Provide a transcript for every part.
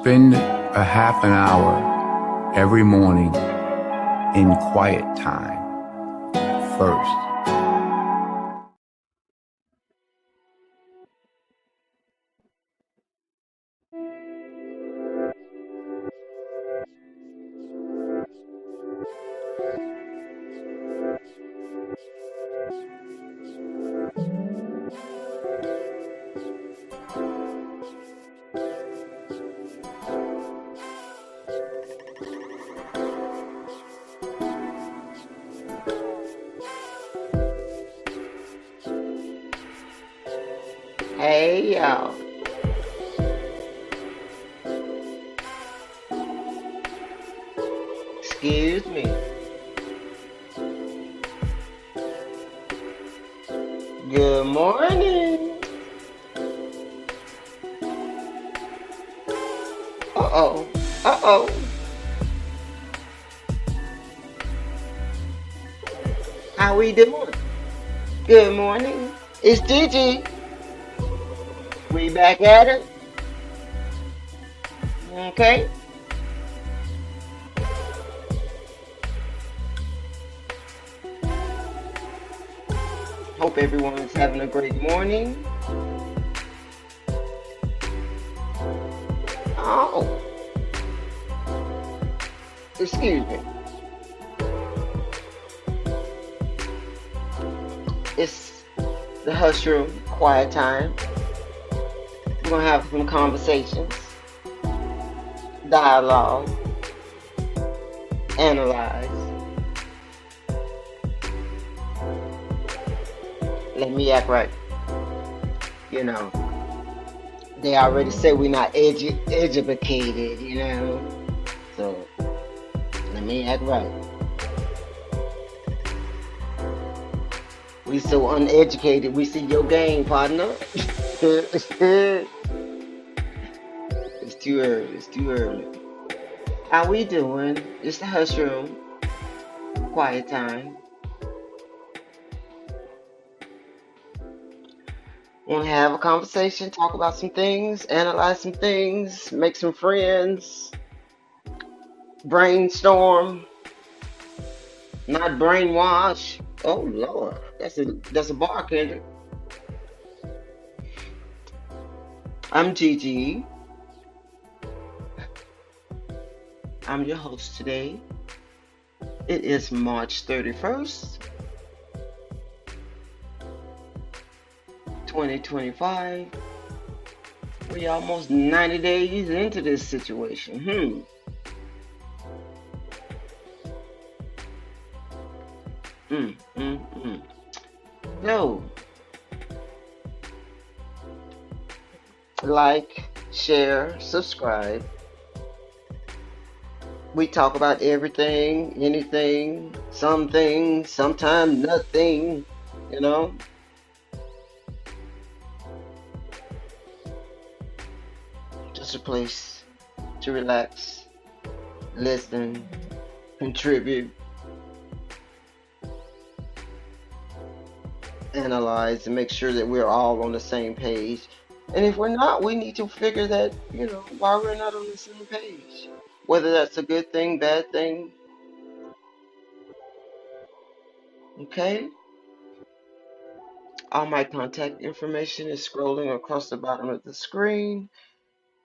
Spend a half an hour every morning in quiet time first. Hey y'all. Excuse me. Good morning. Uh-oh. Uh-oh. How we doing? Good morning. It's Gigi. We back at it. Okay. Hope everyone is having a great morning. Oh, excuse me. It's the hush room, quiet time. We're gonna have some conversations, dialogue, analyze. Let me act right. You know, they already said we're not educated, you know. So let me act right. We so uneducated. We see your game, partner. It's too early. It's too early. How we doing? It's the hush room, quiet time. Want to have a conversation, talk about some things, analyze some things, make some friends, brainstorm, not brainwash. Oh Lord, that's a bartender. I'm Gigi. I'm your host today. It is March 31st, 2025. We almost 90 days into this situation. So, like, share, subscribe. We talk about everything, anything, some things, sometimes nothing, you know. Just a place to relax, listen, contribute, analyze, and make sure that we're all on the same page. And if we're not, we need to figure that, why we're not on the same page. Whether that's a good thing, bad thing. Okay? All my contact information is scrolling across the bottom of the screen,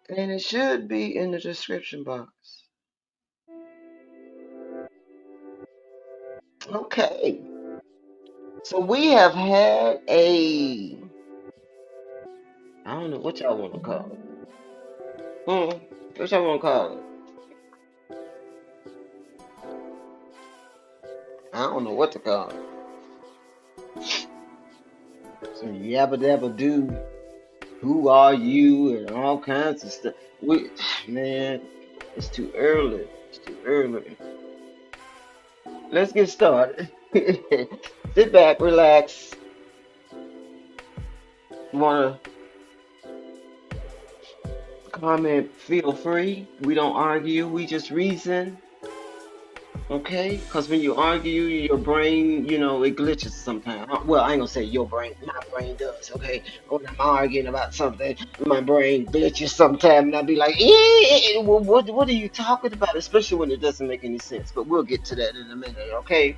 and it should be in the description box. Okay. So we have had I don't know what y'all want to call it. What y'all want to call it? I don't know what to call it. Some yabba dabba do. Who are you? And all kinds of stuff. Man, it's too early. It's too early. Let's get started. Sit back, relax. Want to comment? Feel free. We don't argue. We just reason. Okay, because when you argue, your brain, it glitches sometimes. Well, I ain't gonna say your brain, my brain does. Okay, when I'm arguing about something, my brain glitches sometimes, and I'll be like, what are you talking about?" Especially when it doesn't make any sense. But we'll get to that in a minute. Okay,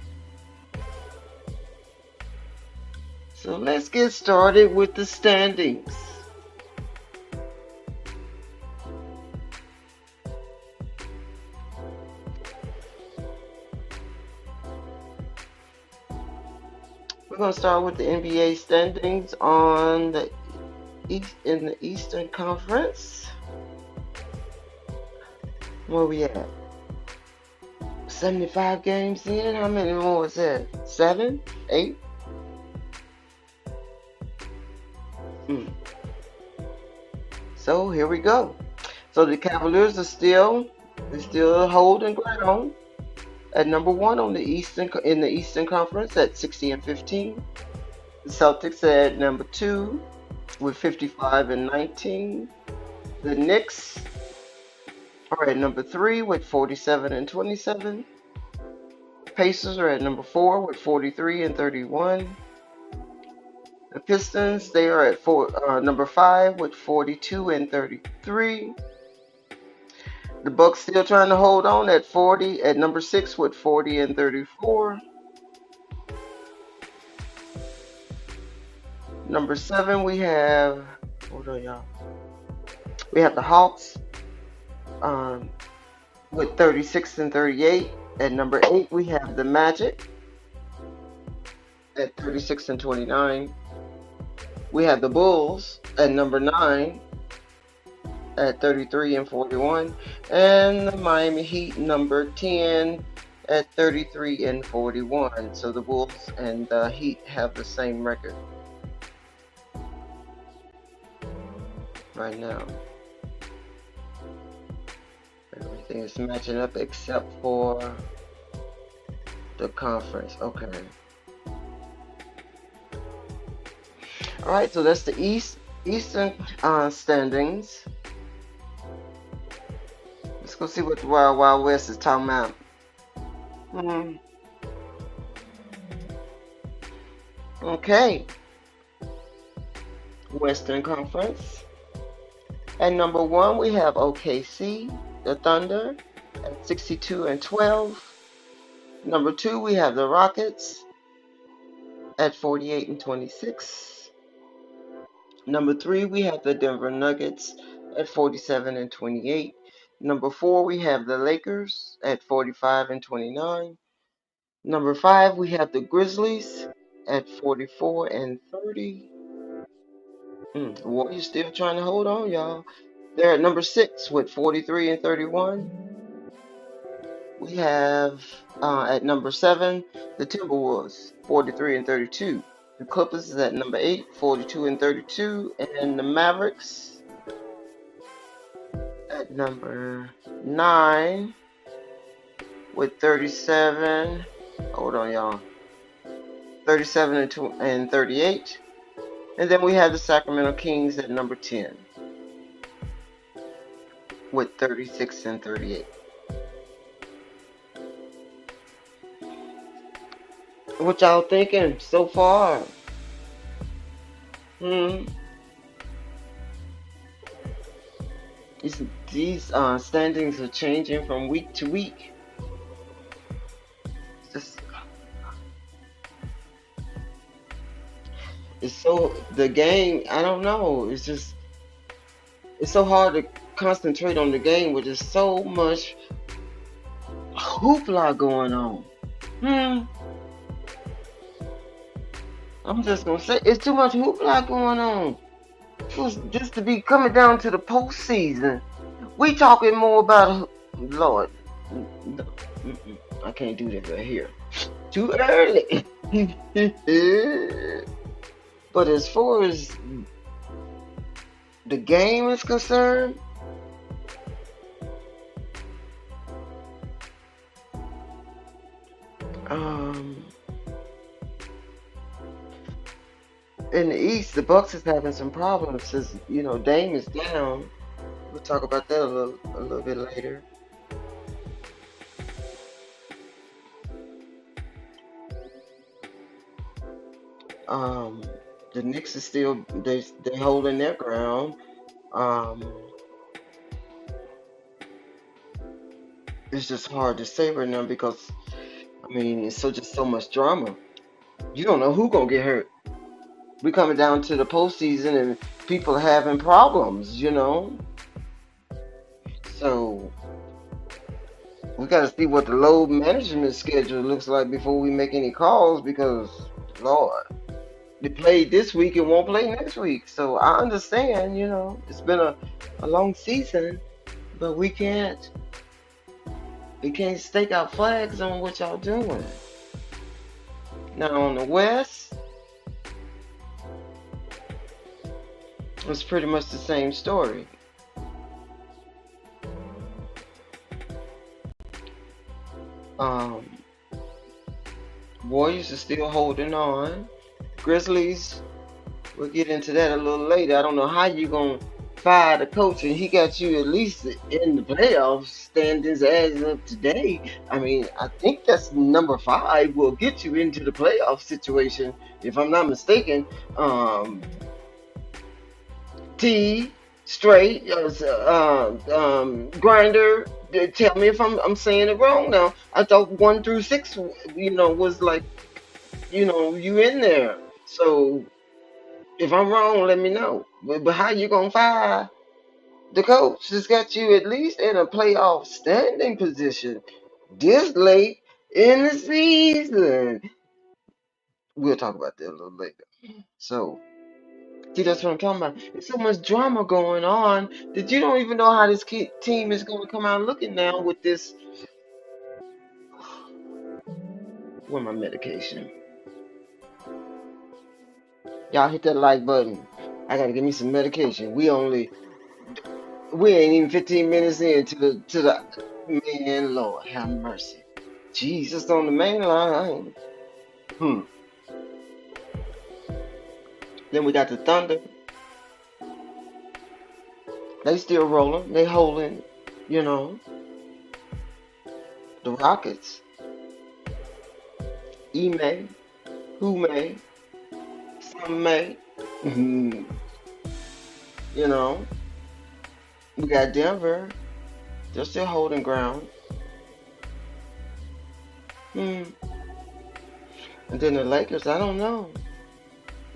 so let's get started with the standings. We're gonna start with the NBA standings on the in the Eastern Conference. Where we at? 75 games in. How many more is that? 7? 8? So here we go. So the Cavaliers are still holding ground at number one on the in the Eastern Conference at 60-15. The Celtics at number 2 with 55-19. The Knicks are at number 3 with 47-27. Pacers are at number 4 with 43-31. The Pistons, they are at number 5 with 42-33. The Bucks still trying to hold on at number 6 with 40-34. Number 7 we have, hold on y'all. We have the Hawks with 36-38. At number 8 we have the Magic at 36-29. We have the Bulls at number 9 at 33-41, and the Miami Heat number 10 at 33-41. So the Bulls and the Heat have the same record right now. Everything is matching up except for the conference. Okay. All right, so that's the Eastern standings. Let's go see what the Wild Wild West is talking about. Okay. Western Conference. At number 1, we have OKC, the Thunder, at 62-12. Number 2, we have the Rockets at 48-26. Number 3, we have the Denver Nuggets at 47-28. Number 4, we have the Lakers at 45-29. Number 5, we have the Grizzlies at 44-30. Warriors still trying to hold on, y'all. They're at number 6 with 43-31. We have at number 7 the Timberwolves, 43-32. The Clippers is at number 8, 42-32, and the Mavericks at number 9 with 37. Hold on, y'all. 37-38. And then we have the Sacramento Kings at number 10 with 36-38. What y'all thinking so far? These standings are changing from week to week. It's so, the game, I don't know, it's so hard to concentrate on the game with just so much hoopla going on. I'm just gonna say, it's too much hoopla going on. Just to be coming down to the postseason. We talking more about, Lord, I can't do that right here. Too early. But as far as the game is concerned, in the East, the Bucks is having some problems since, Dame is down. We'll talk about that a little bit later. Um, the Knicks is still they holding their ground. Um, it's just hard to say right now because I mean it's just so much drama. You don't know who gonna get hurt. We coming down to the postseason and people are having problems, So we got to see what the load management schedule looks like before we make any calls because, Lord, they played this week and won't play next week. So I understand, it's been a long season, but we can't stake out flags on what y'all doing. Now on the West, it's pretty much the same story. Warriors are still holding on. Grizzlies, we'll get into that a little later. I don't know how you gonna fire the coach and he got you at least in the playoff standings as of today. I mean, I think that's number 5 will get you into the playoff situation, if I'm not mistaken. T straight grinder. Tell me if I'm saying it wrong now. I thought 1 through 6, was like, you in there. So if I'm wrong, let me know. But how you gonna fire the coach that's got you at least in a playoff standing position this late in the season? We'll talk about that a little later. So, see, that's what I'm talking about. There's so much drama going on that you don't even know how this team is going to come out looking now with this. Where my medication? Y'all hit that like button. I gotta give me some medication. We ain't even 15 minutes in to the man. Lord have mercy. Jesus on the main line. Then we got the Thunder. They still rolling. They holding, the Rockets. May, who may, some may. We got Denver. They're still holding ground. And then the Lakers, I don't know.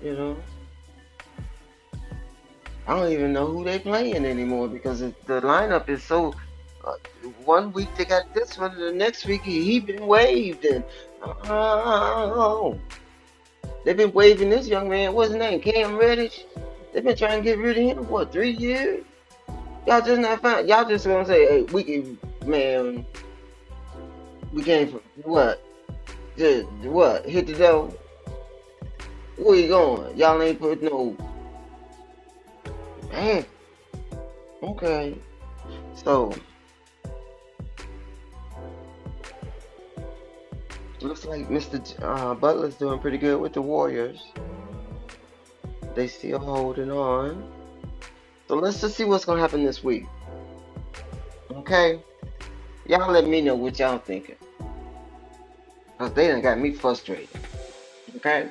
I don't even know who they playing anymore because the lineup is so. One week they got this one, and the next week he been waived, and they've been waving this young man. What's his name? Cam Reddish. They've been trying to get rid of him for 3 years. Y'all just not fine. Y'all just gonna say, "Hey, we came from what? Just what? Hit the door. Where you going? Y'all ain't put no." Man. Okay. So looks like Mr. Butler's doing pretty good with the Warriors. They still holding on. So let's just see what's gonna happen this week. Okay? Y'all let me know what y'all thinking. Cause they done got me frustrated. Okay?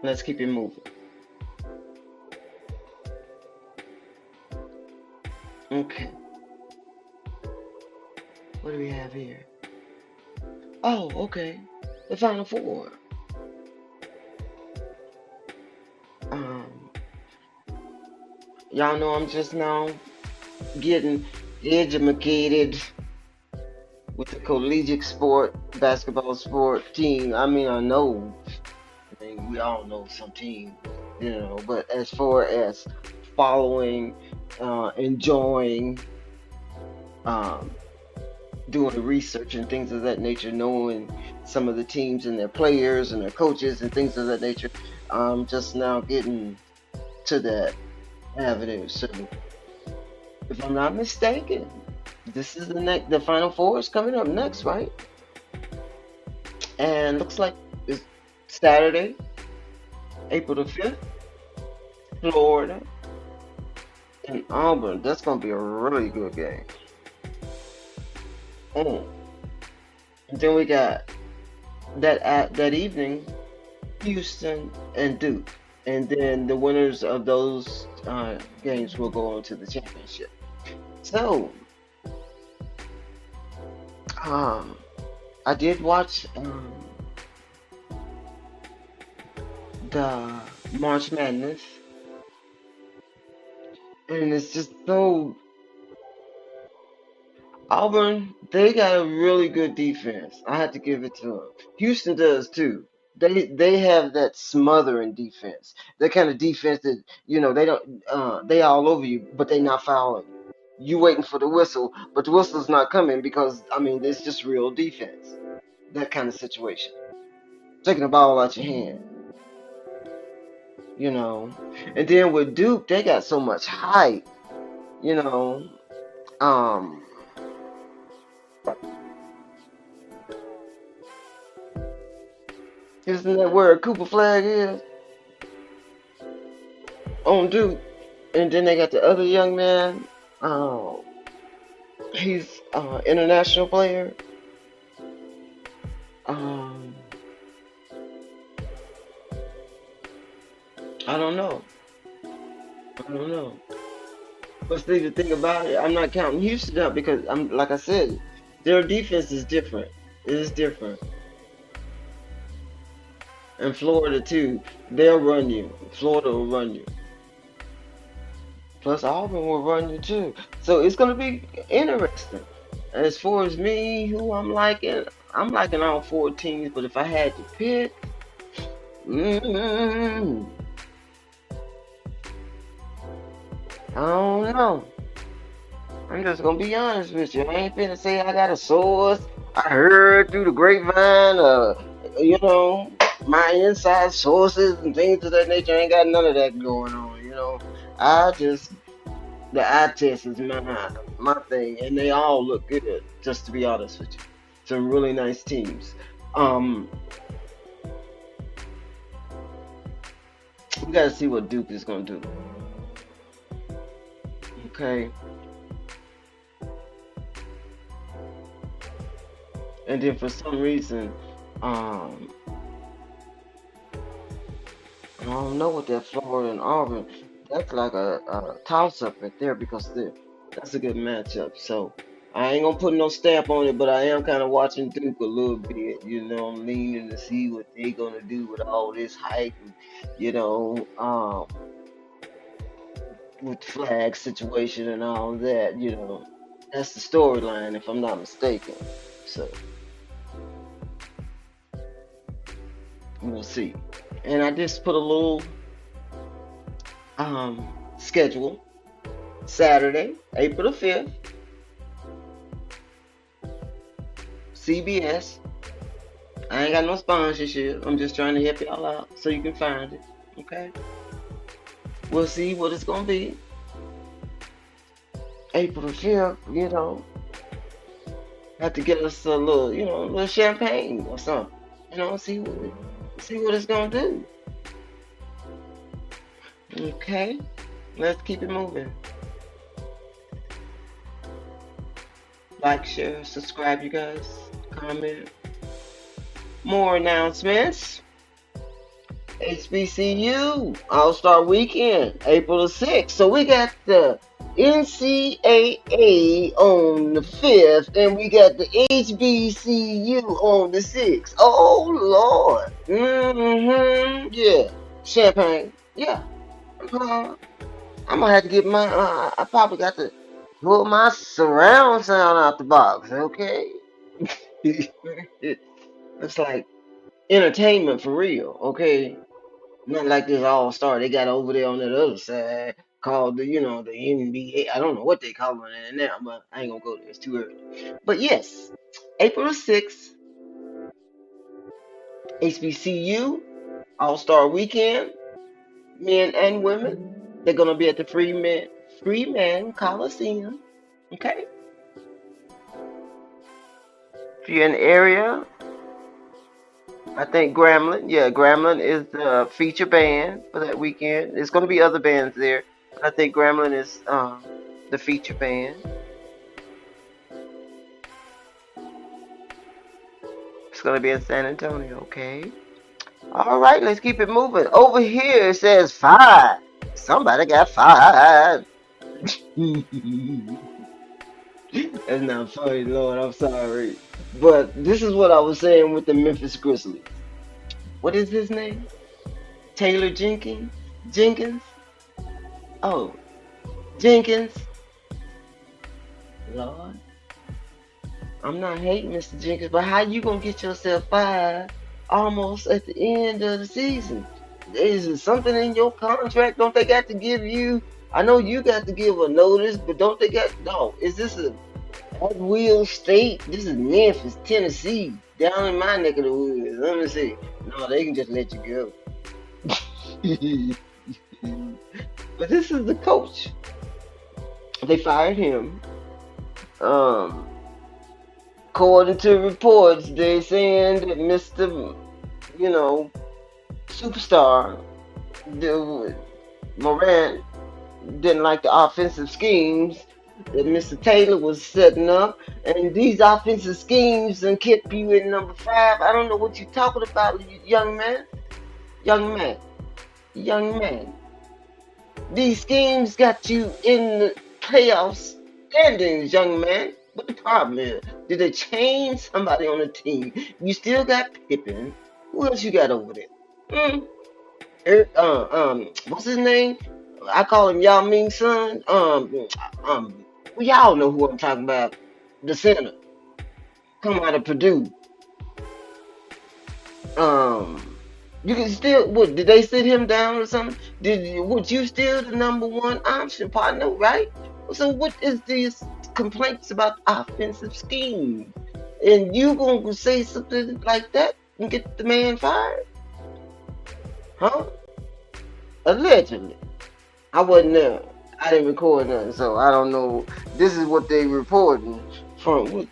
Let's keep it moving. Okay. What do we have here? Oh, okay. The Final Four. Y'all know I'm just now getting educated with the collegiate sport, basketball sport team. I mean, we all know some teams, but as far as following, enjoying, doing the research and things of that nature, knowing some of the teams and their players and their coaches and things of that nature, I'm just now getting to that avenue. So if I'm not mistaken, this is the Final Four is coming up next, right? And looks like it's Saturday, April the 5th, Florida and Auburn. That's gonna be a really good game. And then we got that evening, Houston, and Duke. And then the winners of those games will go on to the championship. So, um, I did watch the March Madness, and it's just so Auburn. They got a really good defense. I have to give it to them. Houston does too. They have that smothering defense. That kind of defense that they don't they all over you, but they not fouling. You waiting for the whistle, but the whistle's not coming because I mean it's just real defense. That kind of situation. Taking the ball out your hand. you know. And then with Duke, they got so much hype, you know. Um, isn't that where Cooper Flag is on Duke? And then they got the other young man. He's international player. Um, I don't know. I don't know. But see, the thing about it, I'm not counting Houston out because I'm like I said, their defense is different. It is different. And Florida too, they'll run you. Florida will run you. Plus Auburn will run you too. So it's gonna be interesting. As far as me, who I'm liking all four teams. But if I had to pick, mm, I don't know. I'm just gonna be honest with you. I ain't finna say I got a source. I heard through the grapevine, you know, my inside sources and things of that nature. I ain't got none of that going on. I just the eye test is my thing, and they all look good. Just to be honest with you, some really nice teams. Um, we got to see what Duke is gonna do. Okay, and then for some reason, um, I don't know what that Florida and Auburn. That's like a toss up right there because that's a good matchup. So I ain't gonna put no stamp on it, but I am kind of watching Duke a little bit. I'm leaning to see what they gonna do with all this hype, and, with the flag situation and all that. That's the storyline, if I'm not mistaken. So we'll see. And I just put a little schedule. Saturday, April the 5th, CBS. I ain't got no sponsorship. I'm just trying to help y'all out so you can find it. Okay? We'll see what it's gonna be. April the 5th, have to get us a little champagne or something. See what it's gonna do. Okay? Let's keep it moving. Like, share, subscribe, you guys. Comment. More announcements. HBCU All-Star Weekend, April the 6th. So we got the NCAA on the 5th, and we got the HBCU on the 6th. Oh, Lord. Yeah. Champagne. Yeah. I'm going to have to get I probably got to pull my surround sound out the box, okay? It's like entertainment for real, okay? Not like this all star they got over there on that other side called the NBA. I don't know what they call it now, but I ain't gonna go there. It's too early. But yes, April the 6th, HBCU All-Star Weekend, men and women. They're gonna be at the Freeman Coliseum. Okay. If you're in the area, I think Gremlin. Yeah, Gremlin is the feature band for that weekend. There's going to be other bands there, but I think Gremlin is the feature band. It's going to be in San Antonio, okay? All right, let's keep it moving. Over here it says fired. Somebody got fired. That's not funny, Lord. I'm sorry. But this is what I was saying with the Memphis Grizzlies. What is his name? Taylor Jenkins? Jenkins? Oh, Jenkins. Lord, I'm not hating Mr. Jenkins, but how you gonna get yourself fired almost at the end of the season? Is there something in your contract? Don't they got to give you? I know you got to give a notice, but don't they got? No, is this a at Will State? This is Memphis, Tennessee, down in my neck of the woods. Let me see. No, they can just let you go. But this is the coach. They fired him. Um, According to reports, they're saying that Mr. Superstar, Morant, didn't like the offensive schemes that Mr. Taylor was setting up, and these offensive schemes and kept you in number 5. I don't know what you're talking about, young man, young man, young man. These schemes got you in the playoffs standings, young man. What the problem is? Did they change somebody on the team? You still got Pippen. Who else you got over there? Hmm? What's his name? I call him Yao Ming's son. Well, y'all know who I'm talking about. The center, come out of Purdue. Um, you can still. What did they sit him down or something? Would you still the number one option partner, right? So what is these complaints about offensive scheme? And you gonna say something like that and get the man fired? Huh? Allegedly. I wasn't there. I didn't record nothing, so I don't know. This is what they reporting from.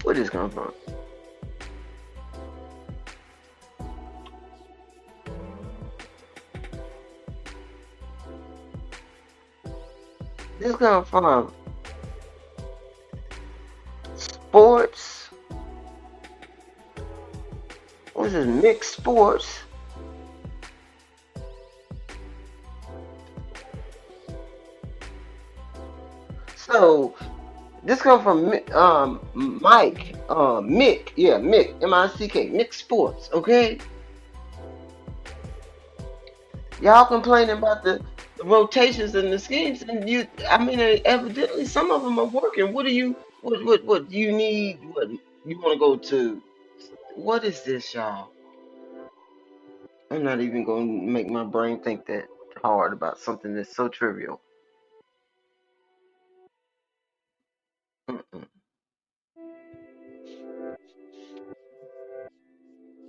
Where this come from? This come from sports. What is this? Mixed sports. So this come from Mike, Mick, yeah, Mick, M-I-C-K, Mick Sports, okay? Y'all complaining about the rotations and the schemes, and I mean, evidently some of them are working. What do you need? What you want to go to? What is this, y'all? I'm not even gonna make my brain think that hard about something that's so trivial. Mm-mm.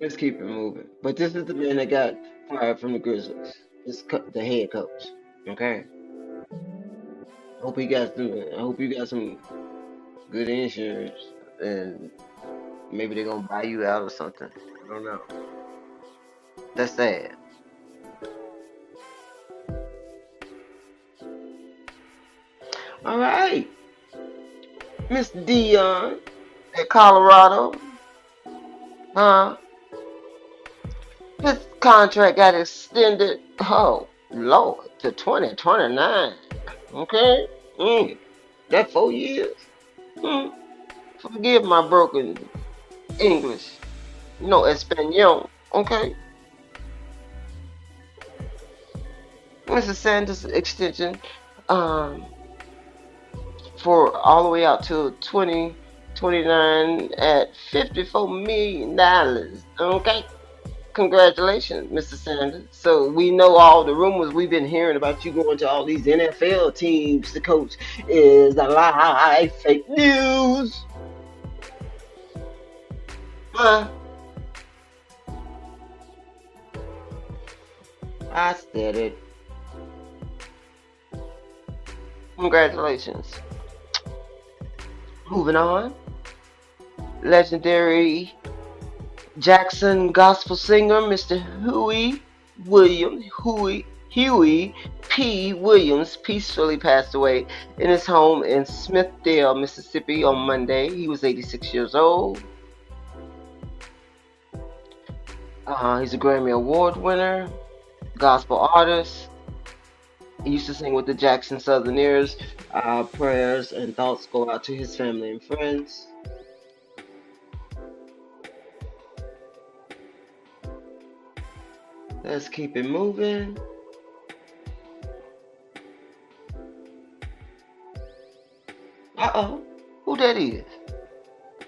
Let's keep it moving. But this is the man that got fired from the Grizzlies. The head coach. Okay. Hope he got through it. I hope you got some good insurance, and maybe they're gonna buy you out or something. I don't know. That's sad. All right, Mr. Dion at Colorado. Huh? His contract got extended. Oh Lord, to 2029. Okay. That 4 years. Mm. Forgive my broken English. Espanol. Okay. Mr. Sanders extension um, for all the way out to 2029 at $54 million. Okay. Congratulations, Mr. Sanders. So we know all the rumors we've been hearing about you going to all these NFL teams to coach is a lie, fake news. Huh? I said it. Congratulations. Moving on. Legendary Jackson gospel singer, Mr. Huey P. Williams peacefully passed away in his home in Smithdale, Mississippi on Monday. He was 86 years old. He's a Grammy Award winner, gospel artist. He used to sing with the Jackson Southerners. Our prayers and thoughts go out to his family and friends. Let's keep it moving. Uh-oh. Who that is?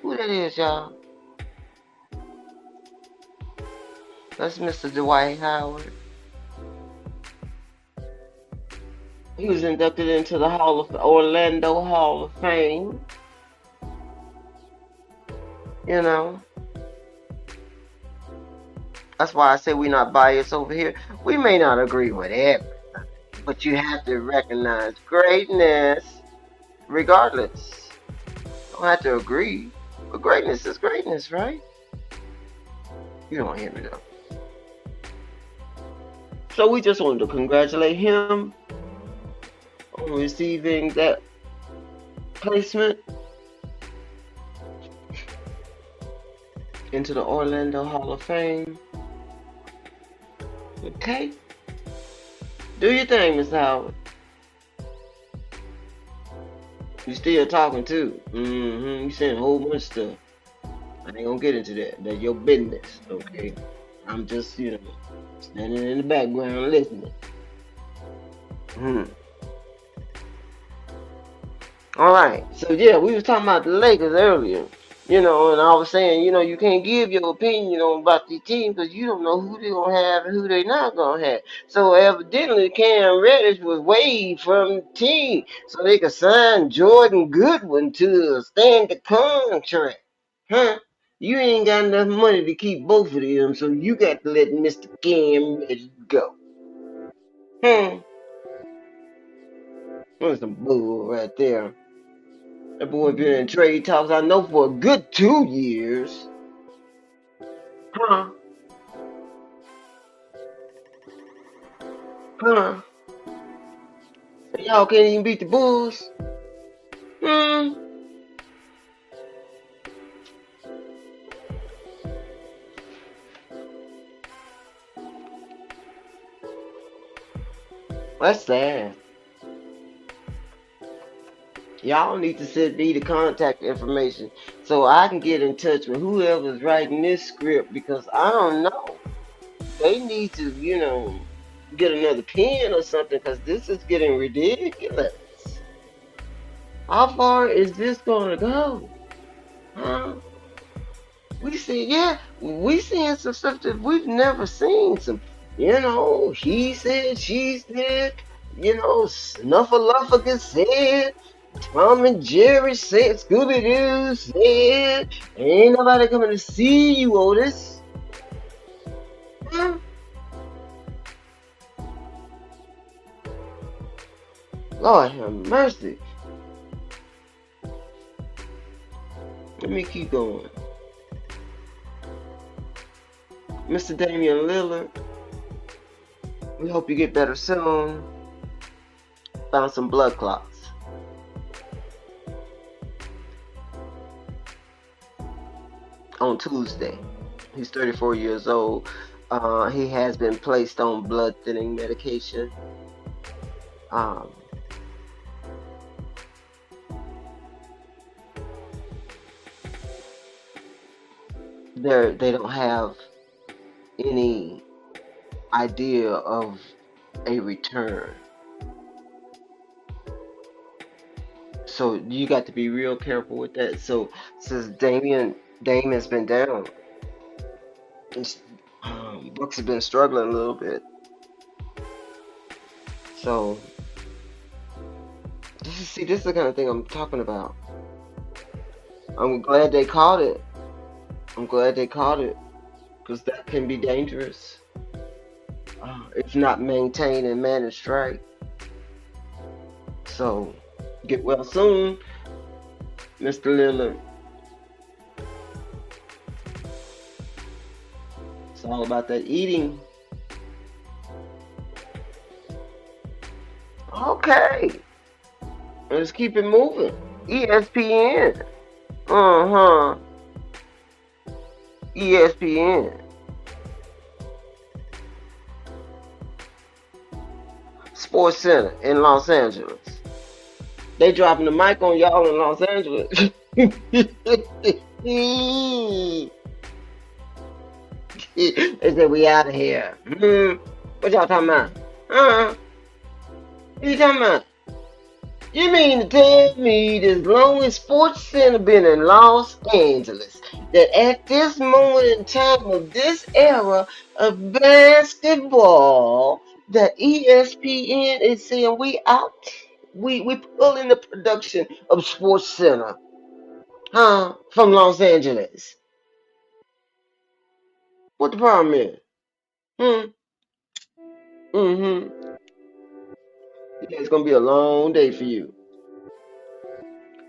Who that is, y'all? That's Mr. Dwight Howard. He was inducted into the Orlando Hall of Fame. You know. That's why I say we're not biased over here. We may not agree with everything, but you have to recognize greatness regardless. You don't have to agree, but greatness is greatness, right? You don't hear me though. So we just wanted to congratulate him on receiving that placement into the Orlando Hall of Fame. Okay? Do your thing, Miss Howard. You still talking too. You saying a whole bunch of stuff. I ain't gonna get into that. That's your business, okay? I'm just, standing in the background listening. Alright, so yeah, we was talking about the Lakers earlier. And I was saying, you can't give your opinion about the team because you don't know who they're going to have and who they're not going to have. So evidently, Cam Reddish was waived from the team so they could sign Jordan Goodwin to a standard contract. Huh? You ain't got enough money to keep both of them, so you got to let Mr. Cam Reddish go. That's some bull right there. That boy been in trade talks, I know, for a good 2 years. Huh? Y'all can't even beat the Bulls? That's sad. Y'all need to send me the contact information so I can get in touch with whoever's writing this script because I don't know. They need to, get another pen or something because this is getting ridiculous. How far is this going to go? Huh? We seeing some stuff that we've never seen. He said, she said, Snuffleupagus said, Tom and Jerry said, Scooby-Doo said, ain't nobody coming to see you, Otis. Huh? Lord have mercy. Let me keep going. Mr. Damian Lillard, we hope you get better soon. Found some blood clots. On Tuesday. He's 34 years old. He has been placed on blood thinning medication. They don't have any idea of a return. So you got to be real careful with that. So since Dame has been down, Bucks have been struggling a little bit. So this is the kind of thing I'm talking about. I'm glad they caught it. Because that can be dangerous if not maintained and managed right. So get well soon, Mr. Lillard. It's all about that eating. Okay. Let's keep it moving. ESPN. ESPN. Sports Center in Los Angeles. They dropping the mic on y'all in Los Angeles. They said we out of here. What y'all talking about? What you talking about? You mean to tell me this long as Sports Center been in Los Angeles, that at this moment in time of this era of basketball, that ESPN is saying we out, we pulling the production of Sports Center, from Los Angeles. What the problem is? Hmm. Mm-hmm. Yeah, it's gonna be a long day for you.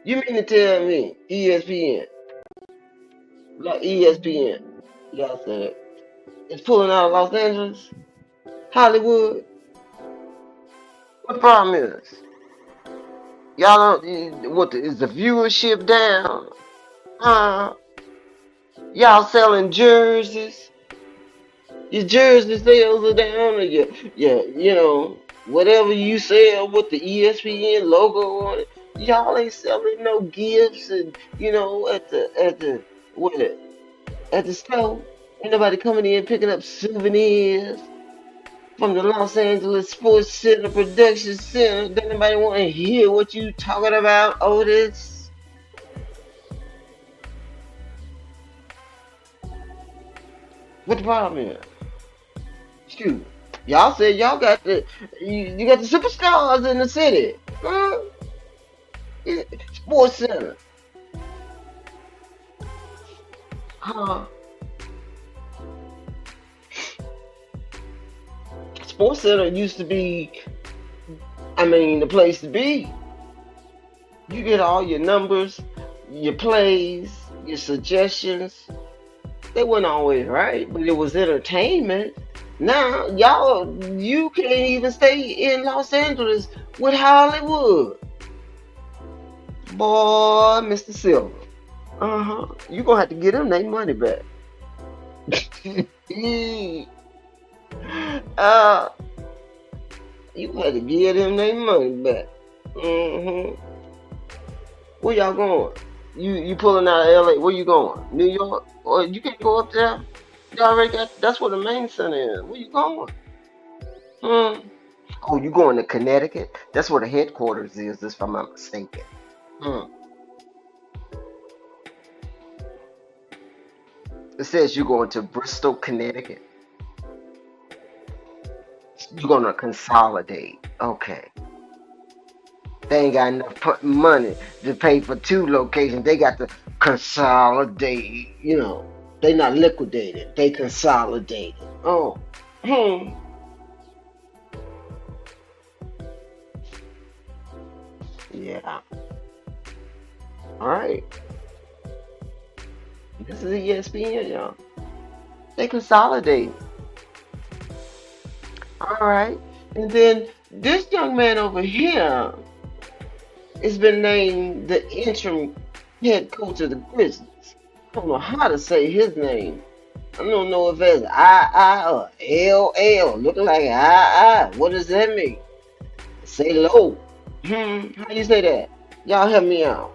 You mean to tell me ESPN, like ESPN, y'all said it's pulling out of Los Angeles, Hollywood? What the problem is? Y'all don't. Is the viewership down? Uh, y'all selling jerseys? Your jersey sales are down, or whatever you sell with the ESPN logo on it. Y'all ain't selling no gifts, and at the store. Ain't nobody coming in picking up souvenirs from the Los Angeles Sports Center Production Center. Don't nobody want to hear what you talking about, Otis? What the problem is? Shoot, y'all said y'all got you got the superstars in the city, huh? Sports Center, huh? Sports Center used to be, the place to be. You get all your numbers, your plays, your suggestions. They weren't always right, but it was entertainment. Now, you can't even stay in Los Angeles with Hollywood. Boy, Mr. Silver. You gonna have to get them their money back. uh, you gonna have to give them their money back. Where y'all going? You pulling out of LA? Where you going? New York? Or you can't go up there? You already got. That's where the main center is. Where you going? Oh, you going to Connecticut? That's where the headquarters is, if I'm not mistaken. It says you're going to Bristol, Connecticut. You're going to consolidate. Okay. They ain't got enough money to pay for two locations. They got to consolidate. They not liquidated. They consolidated. Oh. Yeah. All right. This is ESPN, y'all. They consolidate. All right. And then this young man over here has been named the interim head coach of the Grizzlies. I don't know how to say his name. I don't know if it's I or LL. Looking like I. What does that mean? Say low. How you say that? Y'all help me out.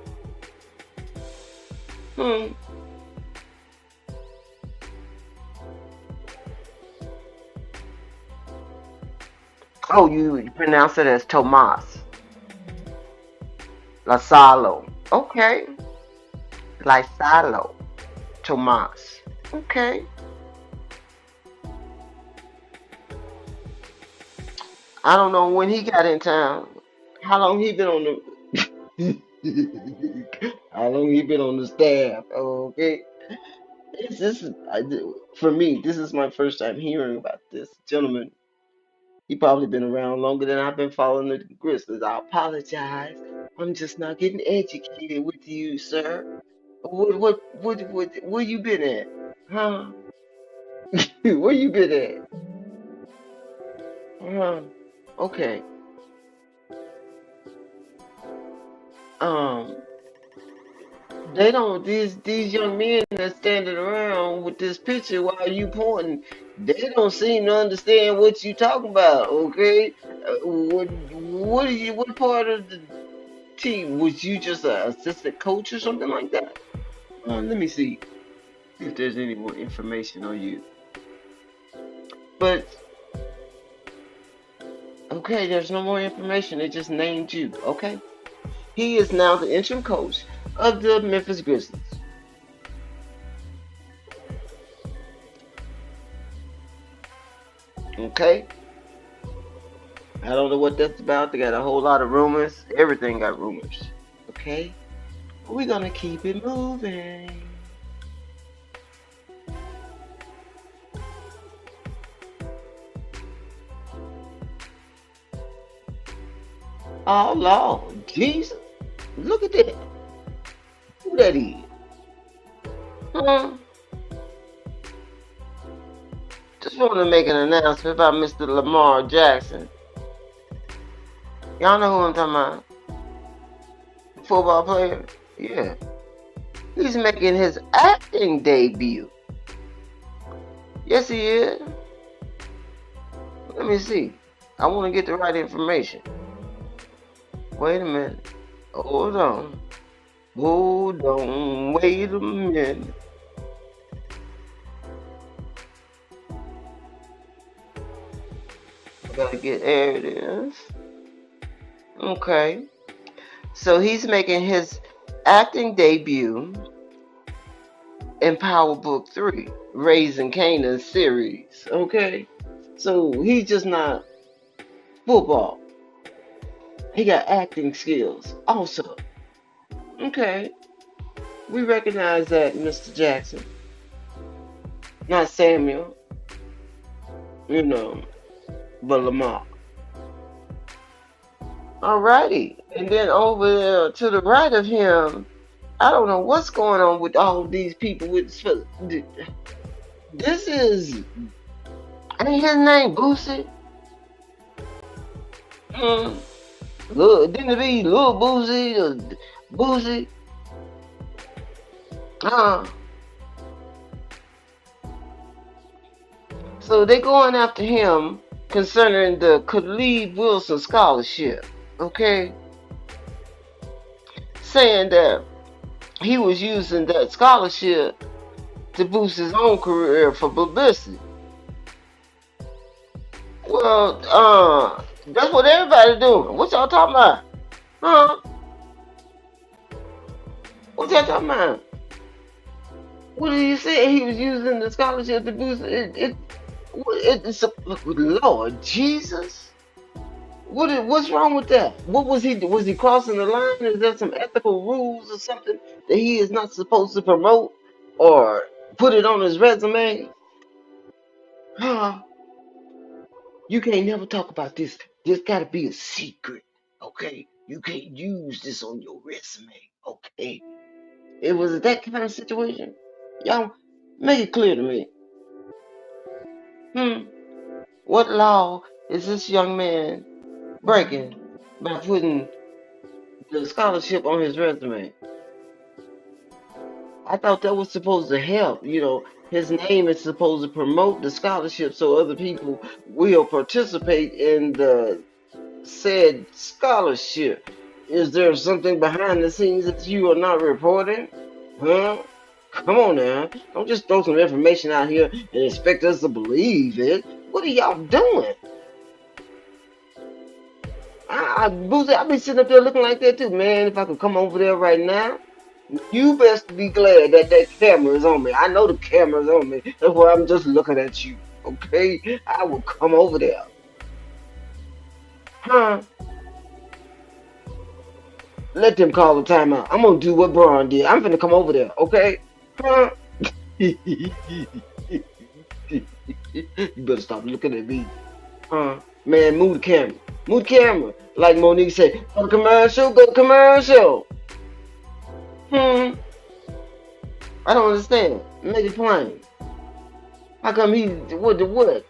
Oh, you pronounce it as Tomas. Lasalo. Okay. Lasalo. Tomas. Okay. I don't know when he got in town. How long he been on the how long he been on the staff? Okay. For me, this is my first time hearing about this gentleman. He probably been around longer than I've been following the Grizzlies. I apologize. I'm just not getting educated with you, sir. Where you been at? Huh? Where you been at? Huh? Okay. Um, they don't these young men that's standing around with this picture while you pointing, They don't seem to understand what you talking about. Okay, what are you? What part of the team was you? Just an assistant coach or something like that? Let me see if there's any more information on you. But okay, there's no more information. They just named you. Okay, he is now the interim coach of the Memphis Grizzlies. Okay, I don't know what that's about. They got a whole lot of rumors. Everything got rumors. Okay, we're gonna keep it moving. Oh Lord, Jesus, look at that. Who that is? Huh? Just want to make an announcement about Mr. Lamar Jackson. Y'all know who I'm talking about? Football player? Yeah. He's making his acting debut. Yes, he is. Let me see. I want to get the right information. Wait a minute. Hold on. Hold on. Wait a minute. Gotta get, there it is. Okay. So he's making his acting debut in Power Book 3, Raising Canaan series. Okay. So he's just not football. He got acting skills also. Okay. We recognize that, Mr. Jackson. Not Samuel. You know, but Lamar. Alrighty. And then over there to the right of him, I don't know what's going on with all these people with this is, ain't his name Boosie? Look, didn't it be Lil Boosie or Boosie? So they going after him concerning the Khalid Wilson scholarship, okay? Saying that he was using that scholarship to boost his own career for publicity. Well, that's what everybody doing. What y'all talking about? Huh? What y'all talking about? What did you say? He was using the scholarship to boost it. It's a, Lord Jesus. What's wrong with that? What was he? Was he crossing the line? Is there some ethical rules or something that he is not supposed to promote or put it on his resume? Huh? You can't never talk about this. This gotta be a secret, okay? You can't use this on your resume, okay? It was that kind of situation. Y'all make it clear to me. What law is this young man breaking by putting the scholarship on his resume? I thought that was supposed to help. You know, his name is supposed to promote the scholarship so other people will participate in the said scholarship. Is there something behind the scenes that you are not reporting? Huh? Come on now. Don't just throw some information out here and expect us to believe it. What are y'all doing? Boozy, I be sitting up there looking like that too, man. If I could come over there right now, you best be glad that that camera is on me. I know the camera's on me. That's why I'm just looking at you. Okay? I will come over there. Huh? Let them call a timeout. I'm gonna do what Braun did. I'm finna come over there. Okay? Huh? You better stop looking at me. Huh? Man, move the camera. Move the camera. Like Monique said, go to commercial, go to commercial. I don't understand. Make it plain. How come he, what the what?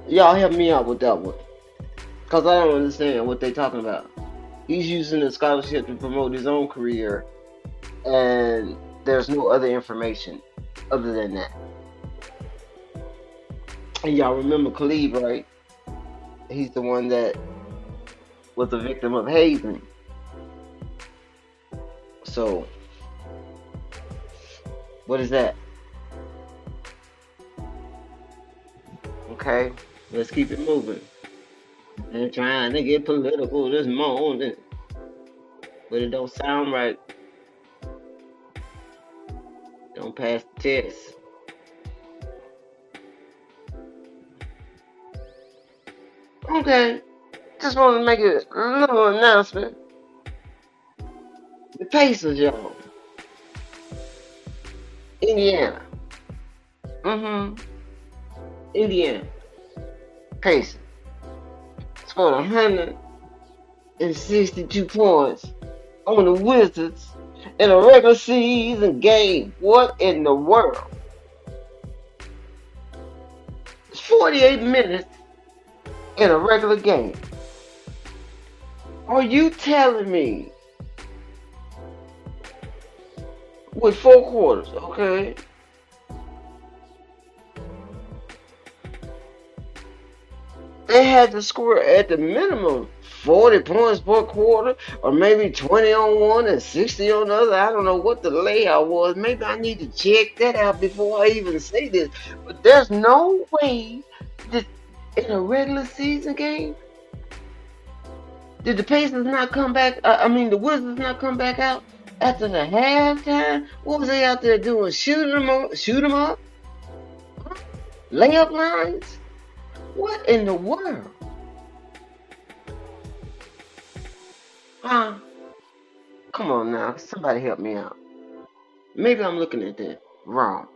Y'all help me out with that one. Because I don't understand what they talking about. He's using the scholarship to promote his own career. And There's no other information other than that. And y'all remember Khalid, right? He's the one that was a victim of hazing. So, what is that? Okay, let's keep it moving. And trying to get political this morning, but it don't sound right. Don't pass the test. Okay, just want to make a little announcement. The Pacers, y'all. Indiana. Indiana. Pacers. Scored 162 points on the Wizards in a regular season game. What in the world? It's 48 minutes in a regular game. Are you telling me with 4 quarters, okay? They had to score at the minimum 40 points per quarter, or maybe 20 on one and 60 on the other. I don't know what the layout was. Maybe I need to check that out before I even say this. But there's no way that in a regular season game, did the Pacers not come back? The Wizards not come back out after the halftime? What was they out there doing? Shoot them up? Layup lines? What in the world? Come on now, somebody help me out. Maybe I'm looking at that wrong.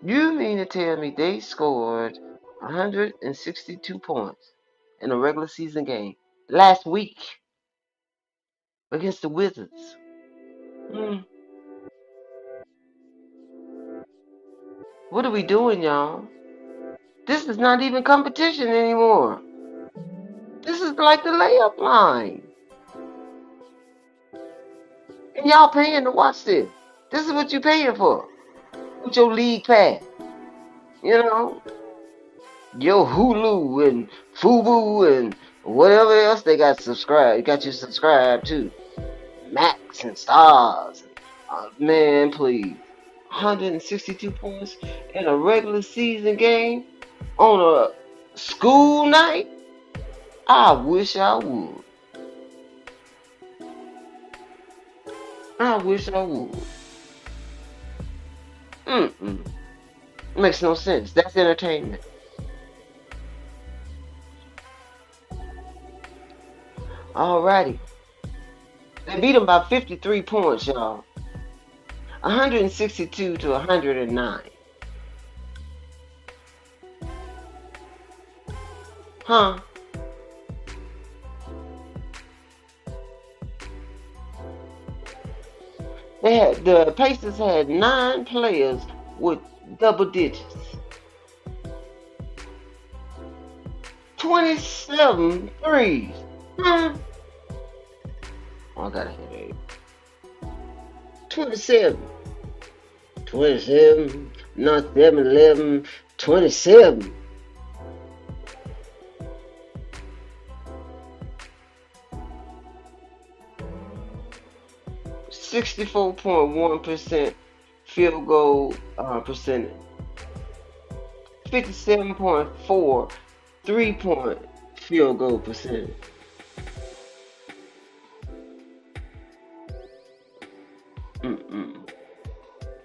You mean to tell me they scored 162 points in a regular season game last week against the Wizards? What are we doing, y'all? This is not even competition anymore. This is like the layup line. And y'all paying to watch this. This is what you paying for. With your league pass. You know? Your Hulu and Fubu and whatever else they got you subscribed to. Max and Stars. Man, please. 162 points in a regular season game on a school night? I wish I would. I wish I would. Makes no sense. That's entertainment. Alrighty. They beat them by 53 points, y'all. 162 to 109. The Pacers had 9 players with double digits. 27 threes. Oh, I got a headache. 27. 27. Not 7, 11. 27. .1% field goal percentage. 57.4 3-point field goal percentage.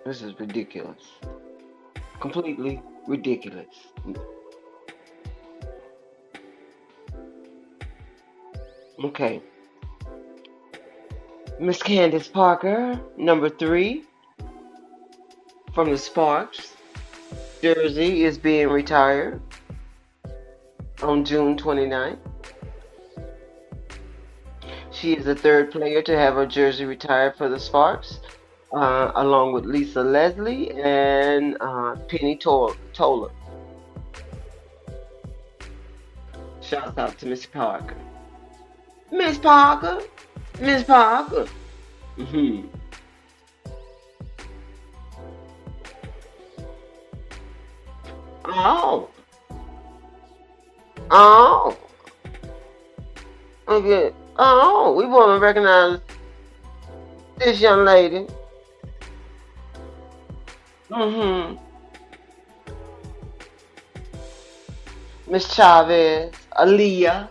This is ridiculous. Completely ridiculous. Okay. Miss Candace Parker, number 3, from the Sparks. Jersey is being retired on June 29th. She is the 3rd player to have her jersey retired for the Sparks, along with Lisa Leslie and Penny Toller. Shouts out to Miss Parker. Miss Parker. Oh, okay. Oh, we want to recognize this young lady. Mm-hmm. Miss Chavez, Aaliyah.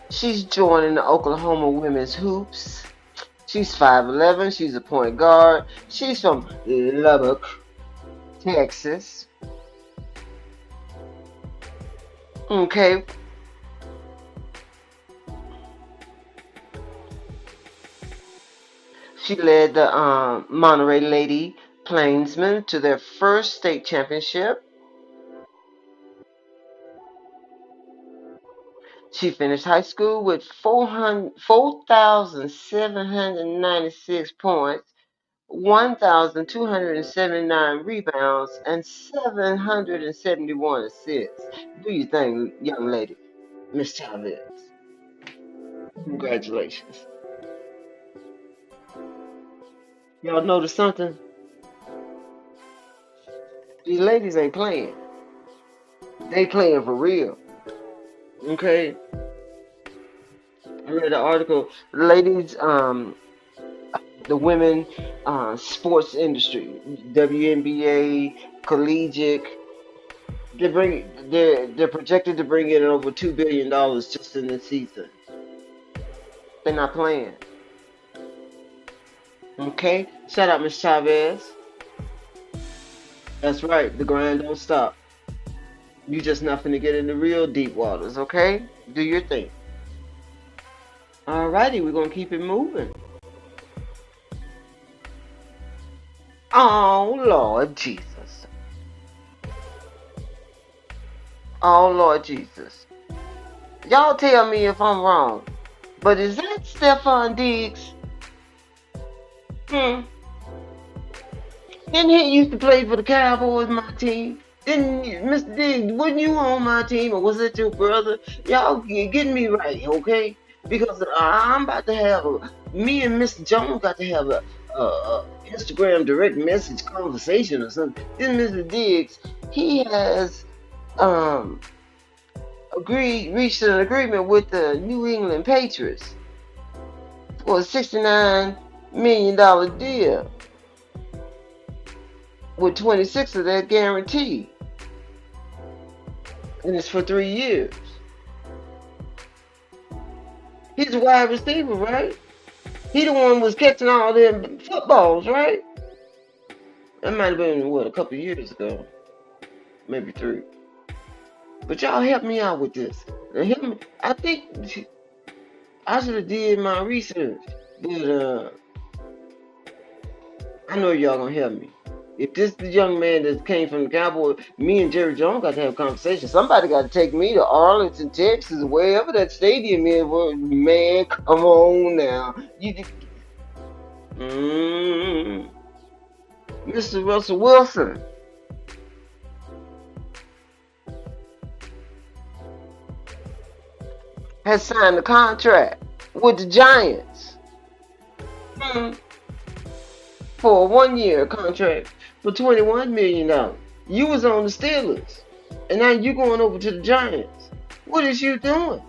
She's joining the Oklahoma Women's Hoops. She's 5'11". She's a point guard. She's from Lubbock, Texas. Okay. She led the Monterey Lady Plainsmen to their first state championship. She finished high school with 4,796 points, 1,279 rebounds, and 771 assists. Do you think, young lady, Miss Chavez? Congratulations. Y'all notice something? These ladies ain't playing. They playing for real. Okay? I read an article. Ladies, the women sports industry, WNBA, collegiate, they're projected to bring in over $2 billion just in this season. They're not playing. Okay? Shout out Miss Chavez. That's right, the grind don't stop. You just not finna get in the real deep waters, okay? Do your thing. Alrighty, we're gonna keep it moving. Oh Lord Jesus. Oh Lord Jesus. Y'all tell me if I'm wrong. But is that Stephon Diggs? Hmm. Didn't he used to play for the Cowboys, my team? Didn't Mr. Diggs, wasn't you on my team, or was it your brother? Y'all get me right, okay? Because I'm about to have me and Mr. Jones got to have a Instagram direct message conversation or something. Then Mr. Diggs, he has um reached an agreement with the New England Patriots for a $69 million deal, with 26 of that guaranteed. And it's for 3 years. He's a wide receiver, right? He the one who was catching all them footballs, right? That might have been, what, a couple years ago. Maybe 3. But y'all help me out with this. Now, I think I should have did my research. But I know y'all gonna help me. If this the young man that came from the Cowboys, me and Jerry Jones got to have a conversation. Somebody got to take me to Arlington, Texas, wherever that stadium is. Man, come on now. Mr. Russell Wilson has signed a contract with the Giants for a 1-year contract for $21 million. You was on the Steelers, and now you going over to the Giants. What is you doing?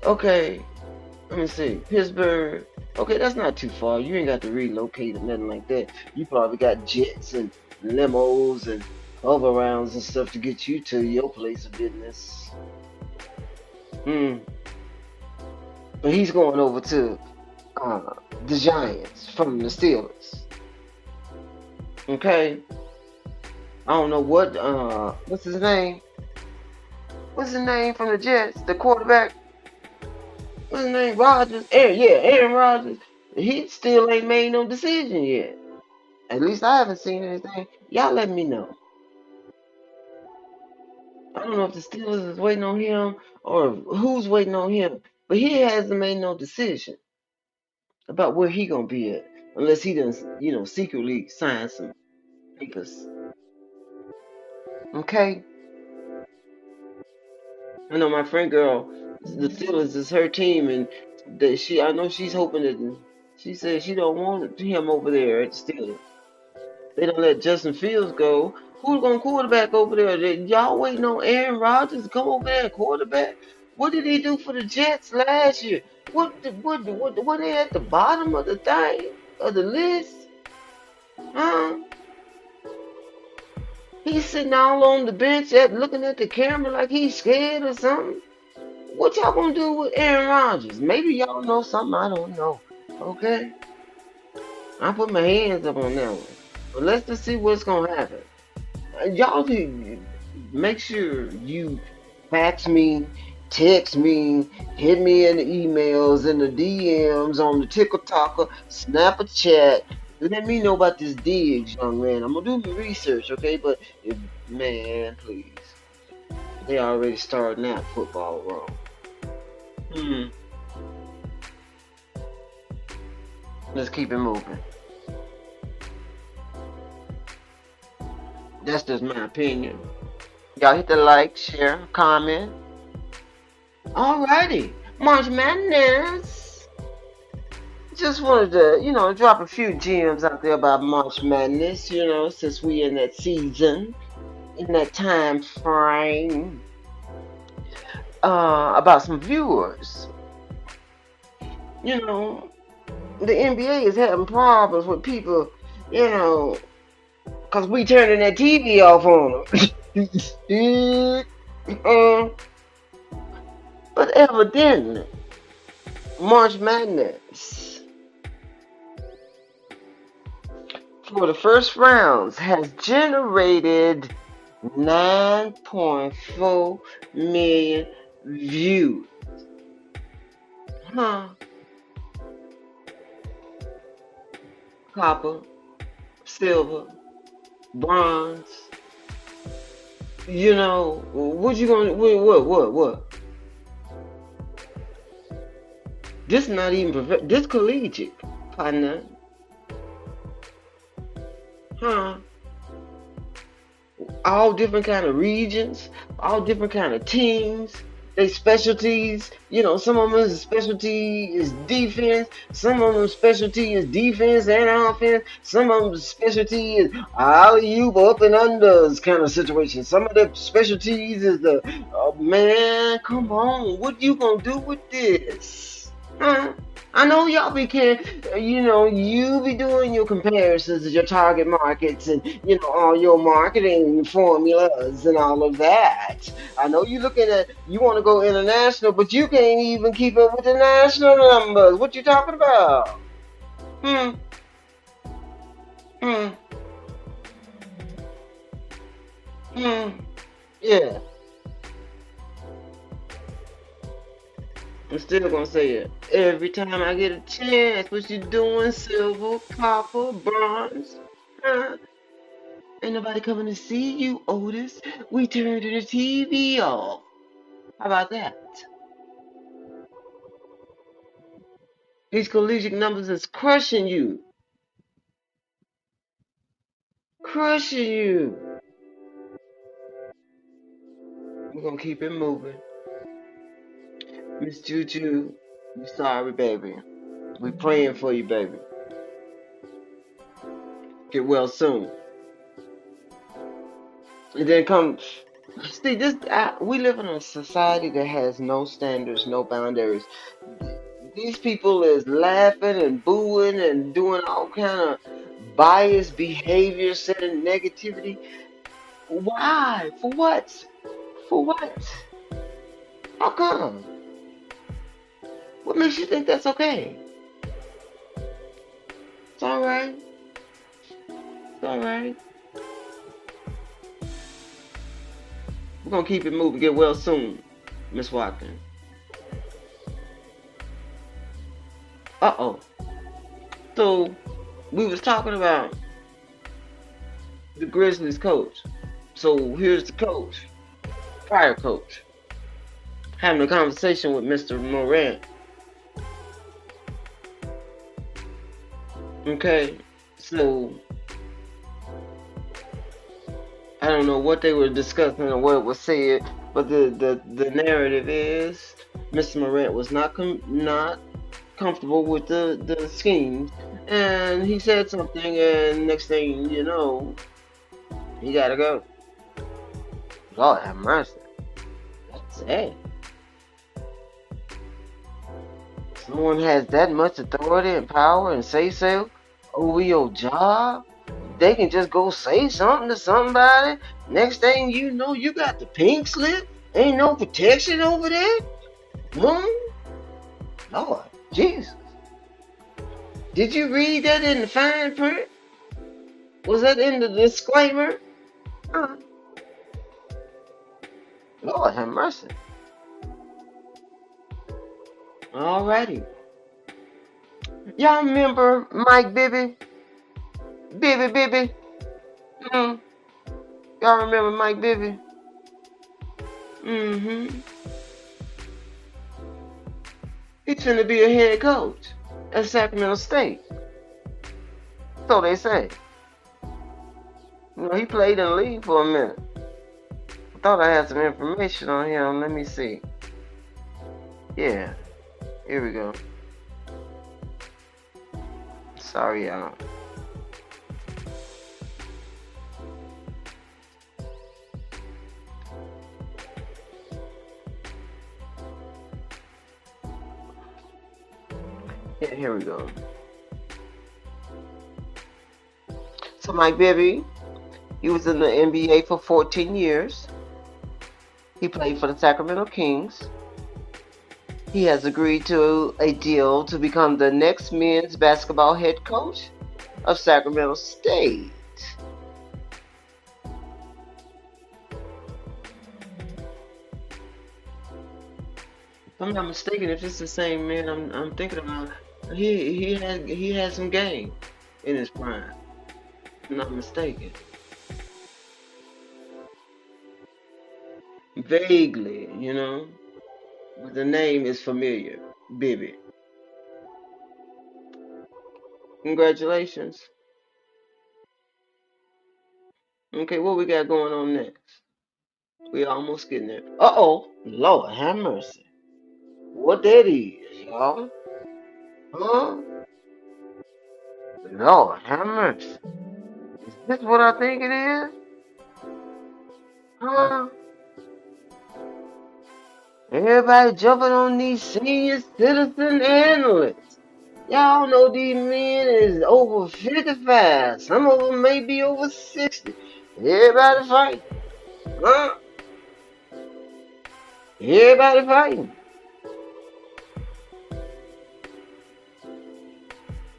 Okay, let me see. Pittsburgh. Okay, that's not too far. You ain't got to relocate or nothing like that. You probably got jets and limos and hover rounds and stuff to get you to your place of business. But he's going over to the Giants from the Steelers. Okay. I don't know what's his name? What's his name from the Jets? The quarterback? What's his name? Rodgers? Aaron Rodgers. He still ain't made no decision yet. At least I haven't seen anything. Y'all let me know. I don't know if the Steelers is waiting on him or who's waiting on him. But he hasn't made no decision about where he gonna be at. Unless he done, secretly signed some papers. Okay? I know my friend girl, the Steelers is her team, and I know she's hoping that she said she don't want him over there at the Steelers. They don't let Justin Fields go. Who's going to quarterback over there? Y'all waiting on Aaron Rodgers to come over there and quarterback? What did he do for the Jets last year? What they at the bottom of the thing, of the list? Huh? He's sitting all on the bench looking at the camera like he's scared or something. What y'all gonna do with Aaron Rodgers? Maybe y'all know something I don't know. Okay? I put my hands up on that one. But let's just see what's gonna happen. Y'all make sure you fax me, text me, hit me in the emails, in the DMs, on the TikTok, snap a chat. Let me know about this Diggs, young man. I'm gonna do my research, okay? But man, please, they already starting out football wrong. Let's keep it moving. That's just my opinion. Y'all hit the like, share, comment. Alrighty, March Madness. Just wanted to, drop a few gems out there about March Madness, since we in that season, in that time frame. About some viewers. The NBA is having problems with people, because we turning that TV off on them. But evidently, March Madness for the first rounds has generated 9.4 million views. Copper, silver, bronze. What you gonna what? This not even this collegiate, partner. All different kind of regions, all different kind of teams. They specialties, some of them specialty is defense, some of them specialty is defense and offense, some of them specialty is alley-oop up and unders kind of situation. Some of the specialties is man, come on, what you gonna do with this? I know y'all be you be doing your comparisons of your target markets and, all your marketing formulas and all of that. I know you want to go international, but you can't even keep up with the national numbers. What you talking about? Yeah. I'm still gonna say it. Every time I get a chance, what you doing? Silver, copper, bronze. Ain't nobody coming to see you, Otis. We turned the TV off. How about that? These collegiate numbers is crushing you. Crushing you. We're gonna keep it moving. Miss Juju, we sorry, baby. We praying for you, baby. Get well soon. And then see this. We live in a society that has no standards, no boundaries. These people is laughing and booing and doing all kind of biased behavior, setting negativity. Why? For what? For what? How come? What makes you think that's okay? It's alright. It's alright. We're gonna keep it moving. Get well soon, Miss Watkins. So we was talking about the Grizzlies coach. So here's the coach, prior coach, having a conversation with Mr. Morant. Okay, so I don't know what they were discussing or what was said, but the narrative is Mr. Morant was not comfortable with the schemes. And he said something, and next thing you know, he gotta go. Lord have mercy. That's sad. Someone has that much authority and power and say so over your job. They can just go say something to somebody. Next thing you know, you got the pink slip. Ain't no protection over there. Lord Jesus. Did you read that in the fine print? Was that in the disclaimer? Lord have mercy. Alrighty. Y'all remember Mike Bibby? Bibby. Y'all remember Mike Bibby? He's finna be a head coach at Sacramento State. So they say. You know, he played in the league for a minute. I thought I had some information on him. Let me see. Yeah. Here we go. Sorry, y'all. Yeah, here we go. So Mike Bibby, he was in the NBA for 14 years. He played for the Sacramento Kings. He has agreed to a deal to become the next men's basketball head coach of Sacramento State. If I'm not mistaken, if it's the same man I'm thinking about, he had some game in his prime. If I'm not mistaken. Vaguely, you know. But the name is familiar. Bibby. Congratulations. Okay, what we got going on next? We almost getting there. Uh-oh. Lord have mercy. What that is, y'all? Huh? Lord have mercy. Is this what I think it is? Huh? Everybody jumping on these senior citizen analysts. Y'all know these men is over 55. Some of them may be over 60. Everybody fighting. Huh? Everybody fighting.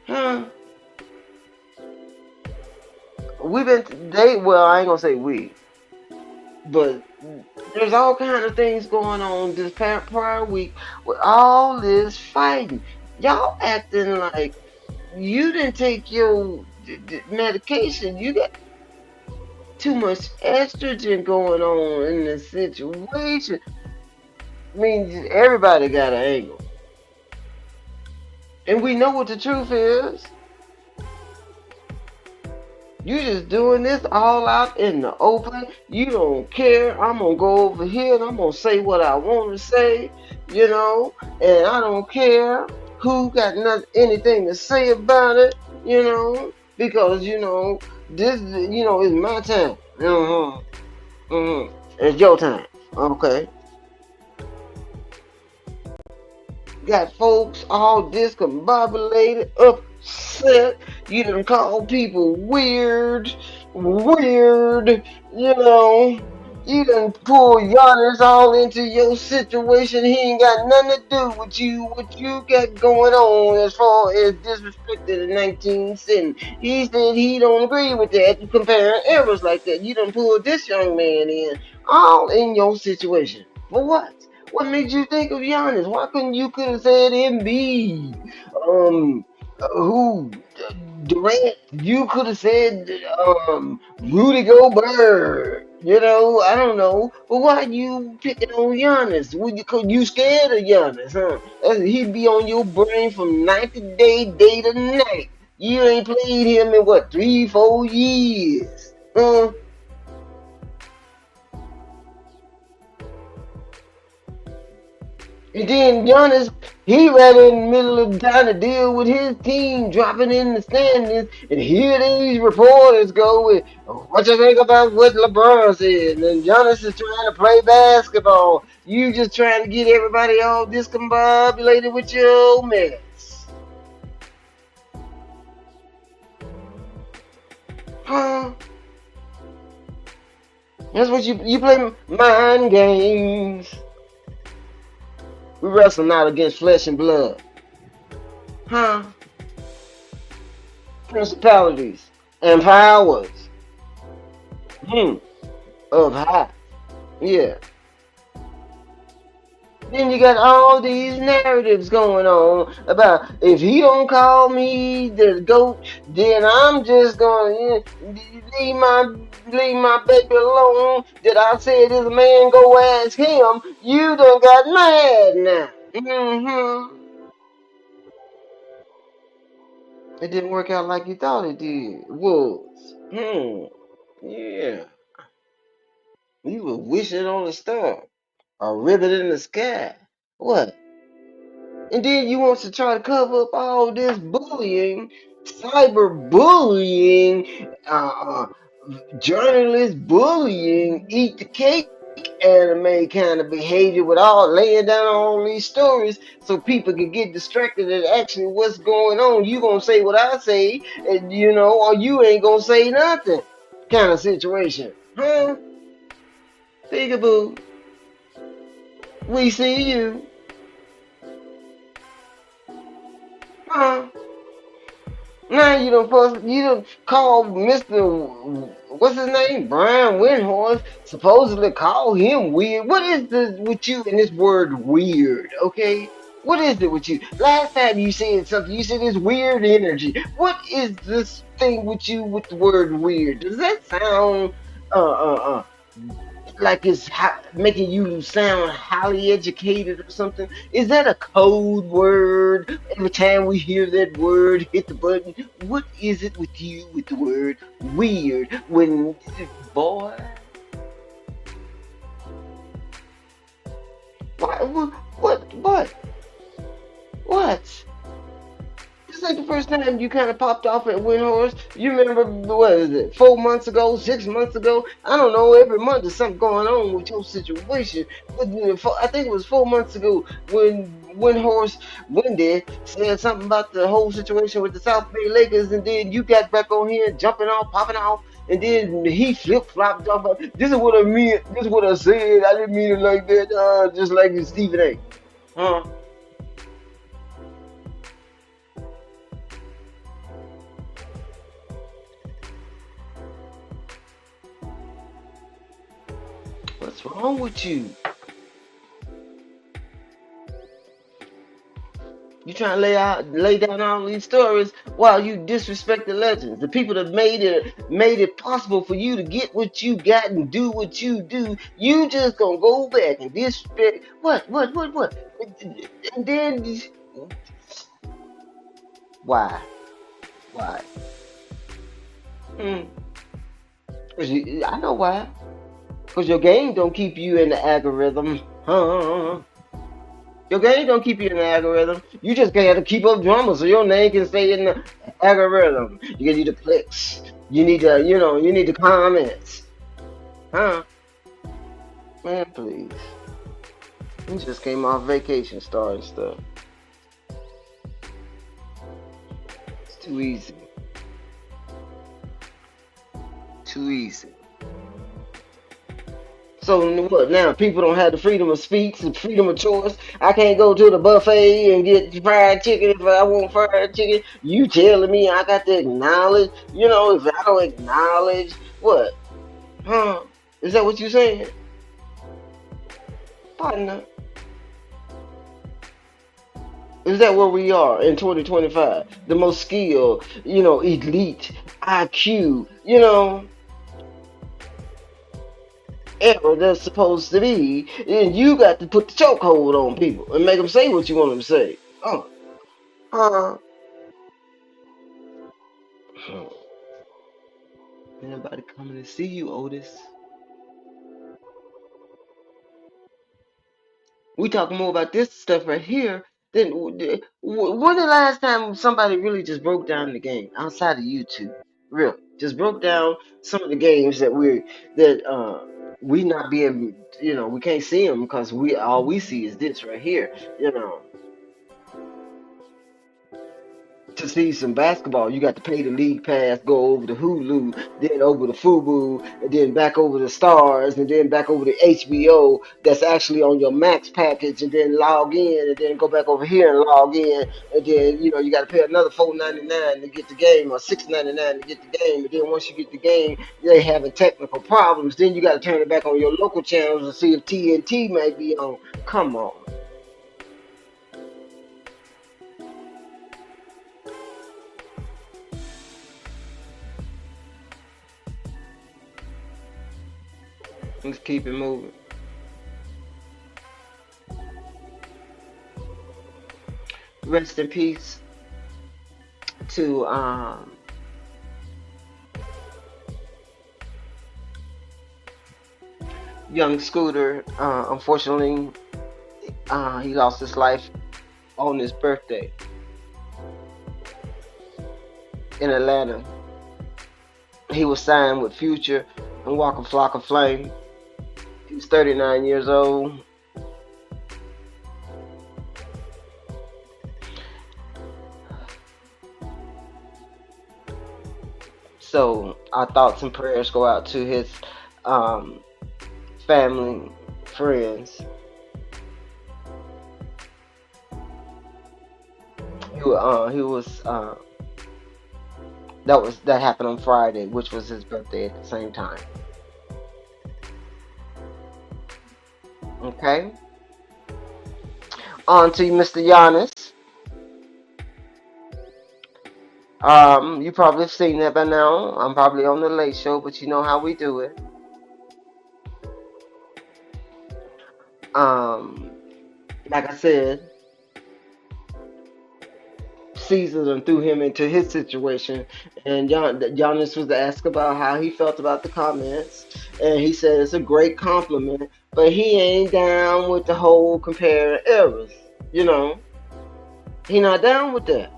Huh? Well, I ain't gonna say we, but there's all kind of things going on this prior week with all this fighting. Y'all acting like you didn't take your medication. You got too much estrogen going on in this situation. I mean, everybody got an angle. And we know what the truth is. You just doing this all out in the open. You don't care. I'm going to go over here and I'm going to say what I want to say, you know, and I don't care who got anything to say about it, you know, because, you know, this, you know, is my time. It's your time, okay? Got folks all discombobulated, upset. You done call people weird, you know. You done pull Giannis all into your situation. He ain't got nothing to do with you, what you got going on as far as disrespecting the 1970. He said he don't agree with that. You comparing errors like that. You done pulled this young man in, all in your situation. For what? What made you think of Giannis? Why couldn't you could have said Embiid? Who? Durant? You could have said Rudy Gobert. You know, I don't know. But why you picking on Giannis? You scared of Giannis, huh? He'd be on your brain from night to day, day to night. You ain't played him in what, 3-4 years? Huh? And then Giannis, he right in the middle of trying to deal with his team dropping in the standings, and here these reporters go with, "Oh, what you think about what LeBron said?" And then Giannis is trying to play basketball. You just trying to get everybody all discombobulated with your old mess. Huh? That's what you play mind games. We wrestle not against flesh and blood. Huh? Principalities and powers. Hmm. Of high. Yeah. Then you got all these narratives going on about if he don't call me the goat, then I'm just gonna leave my baby alone. That I said this man go ask him. You done got mad now. It didn't work out like you thought it did. Was. Yeah. You were wishing on a star. A ribbon in the sky. What? And then you want to try to cover up all this bullying, cyber bullying, journalist bullying, eat the cake anime kind of behavior with all laying down all these stories so people can get distracted at actually what's going on. You gonna say what I say, and or you ain't gonna say nothing kind of situation. Huh? Peekaboo. We see you. Huh? Now you don't call Mr. What's his name? Brian Windhorst, supposedly call him weird. What is this with you and this word weird, okay? What is it with you? Last time you said something, you said this weird energy. What is this thing with you with the word weird? Does that sound like it's making you sound highly educated or something? Is that a code word? Every time we hear that word, hit the button. What is it with you with the word weird? When, boy, what, what? It's like the first time you kind of popped off at Windhorse. You remember, what is it, 4 months ago, 6 months ago? I don't know, every month there's something going on with your situation. But I think it was 4 months ago when Windhorse Wendy said something about the whole situation with the South Bay Lakers, and then you got back on here jumping off, popping off, and then he flip flopped off. This is what I mean. This is what I said. I didn't mean it like that. Just like Stephen A. Huh? What's wrong with you? You trying to lay down all these stories while you disrespect the legends, the people that made it possible for you to get what you got and do what you do. You just gonna go back and disrespect what? And then why? Why? Hmm. I know why. Cause your game don't keep you in the algorithm. Huh? Your game don't keep you in the algorithm. You just gotta keep up drama so your name can stay in the algorithm. You need the clicks. You need you need the comments. Huh? Man, please. You just came off vacation starting stuff. It's too easy. Too easy. So what now? People don't have the freedom of speech, the freedom of choice. I can't go to the buffet and get fried chicken if I want fried chicken. You telling me I got to acknowledge? If I don't acknowledge, what? Huh? Is that what you saying? Partner, is that where we are in 2025? The most skilled, elite IQ, era that's supposed to be, and you got to put the chokehold on people and make them say what you want them to say. Oh, uh, ain't nobody coming to see you, Otis. We talk more about this stuff right here than when the last time somebody really just broke down the game outside of YouTube. Real, just broke down some of the games we not being, we can't see them because we all we see is this right here. You know, to see some basketball, you got to pay the league pass, go over to Hulu, then over to Fubu, and then back over to Stars, and then back over to HBO. That's actually on your Max package, and then log in, and then go back over here and log in, and then you got to pay another $4.99 to get the game, or $6.99 to get the game. And then once you get the game, they having technical problems. Then you got to turn it back on your local channels to see if TNT might be on. Come on. Let's keep it moving. Rest in peace to young Scooter. Unfortunately, he lost his life on his birthday in Atlanta. He was signed with Future and Waka Flocka Flame. He was 39 years old. So our thoughts and prayers go out to his family, friends. He was that happened on Friday, which was his birthday at the same time. Okay. On to you, Mr. Giannis. You probably have seen that by now. I'm probably on the late show, but you know how we do it. Um, like I said, Caesar and threw him into his situation, and Giannis was asked about how he felt about the comments, and he said it's a great compliment, but he ain't down with the whole comparing errors. You know, he not down with that.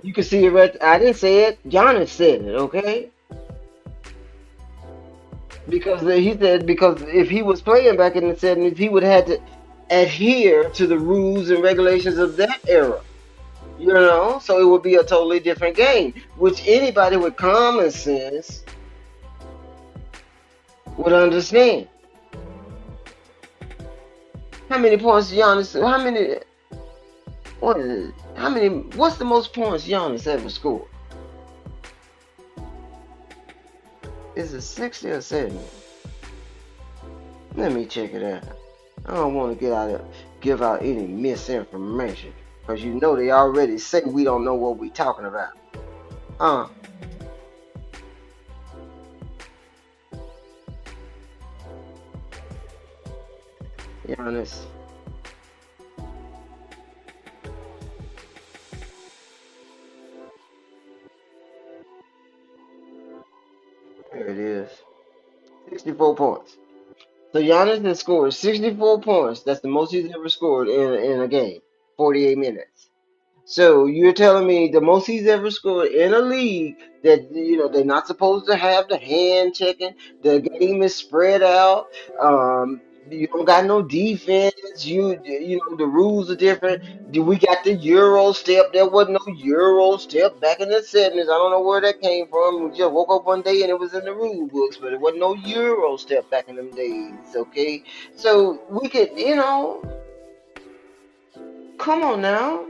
You can see it right. I didn't say it. Giannis said it. Okay. Because he said because if he was playing back in the 70s, he would have had to adhere to the rules and regulations of that era. So it would be a totally different game, which anybody with common sense would understand. How many points Giannis? How many? What is it? How many? What's the most points Giannis ever scored? Is it 60 or 70? Let me check it out. I don't want to give out any misinformation, because they already say we don't know what we talking about. Giannis. There it is. 64 points. So Giannis has scored 64 points. That's the most he's ever scored in a game. 48 minutes. So you're telling me the most he's ever scored in a league that they're not supposed to have the hand checking. The game is spread out. You don't got no defense. The rules are different. We got the Euro step. There wasn't no Euro step back in the 70s. I don't know where that came from. We just woke up one day and it was in the rule books, but it wasn't no Euro step back in them days. Okay, so we could, come on now.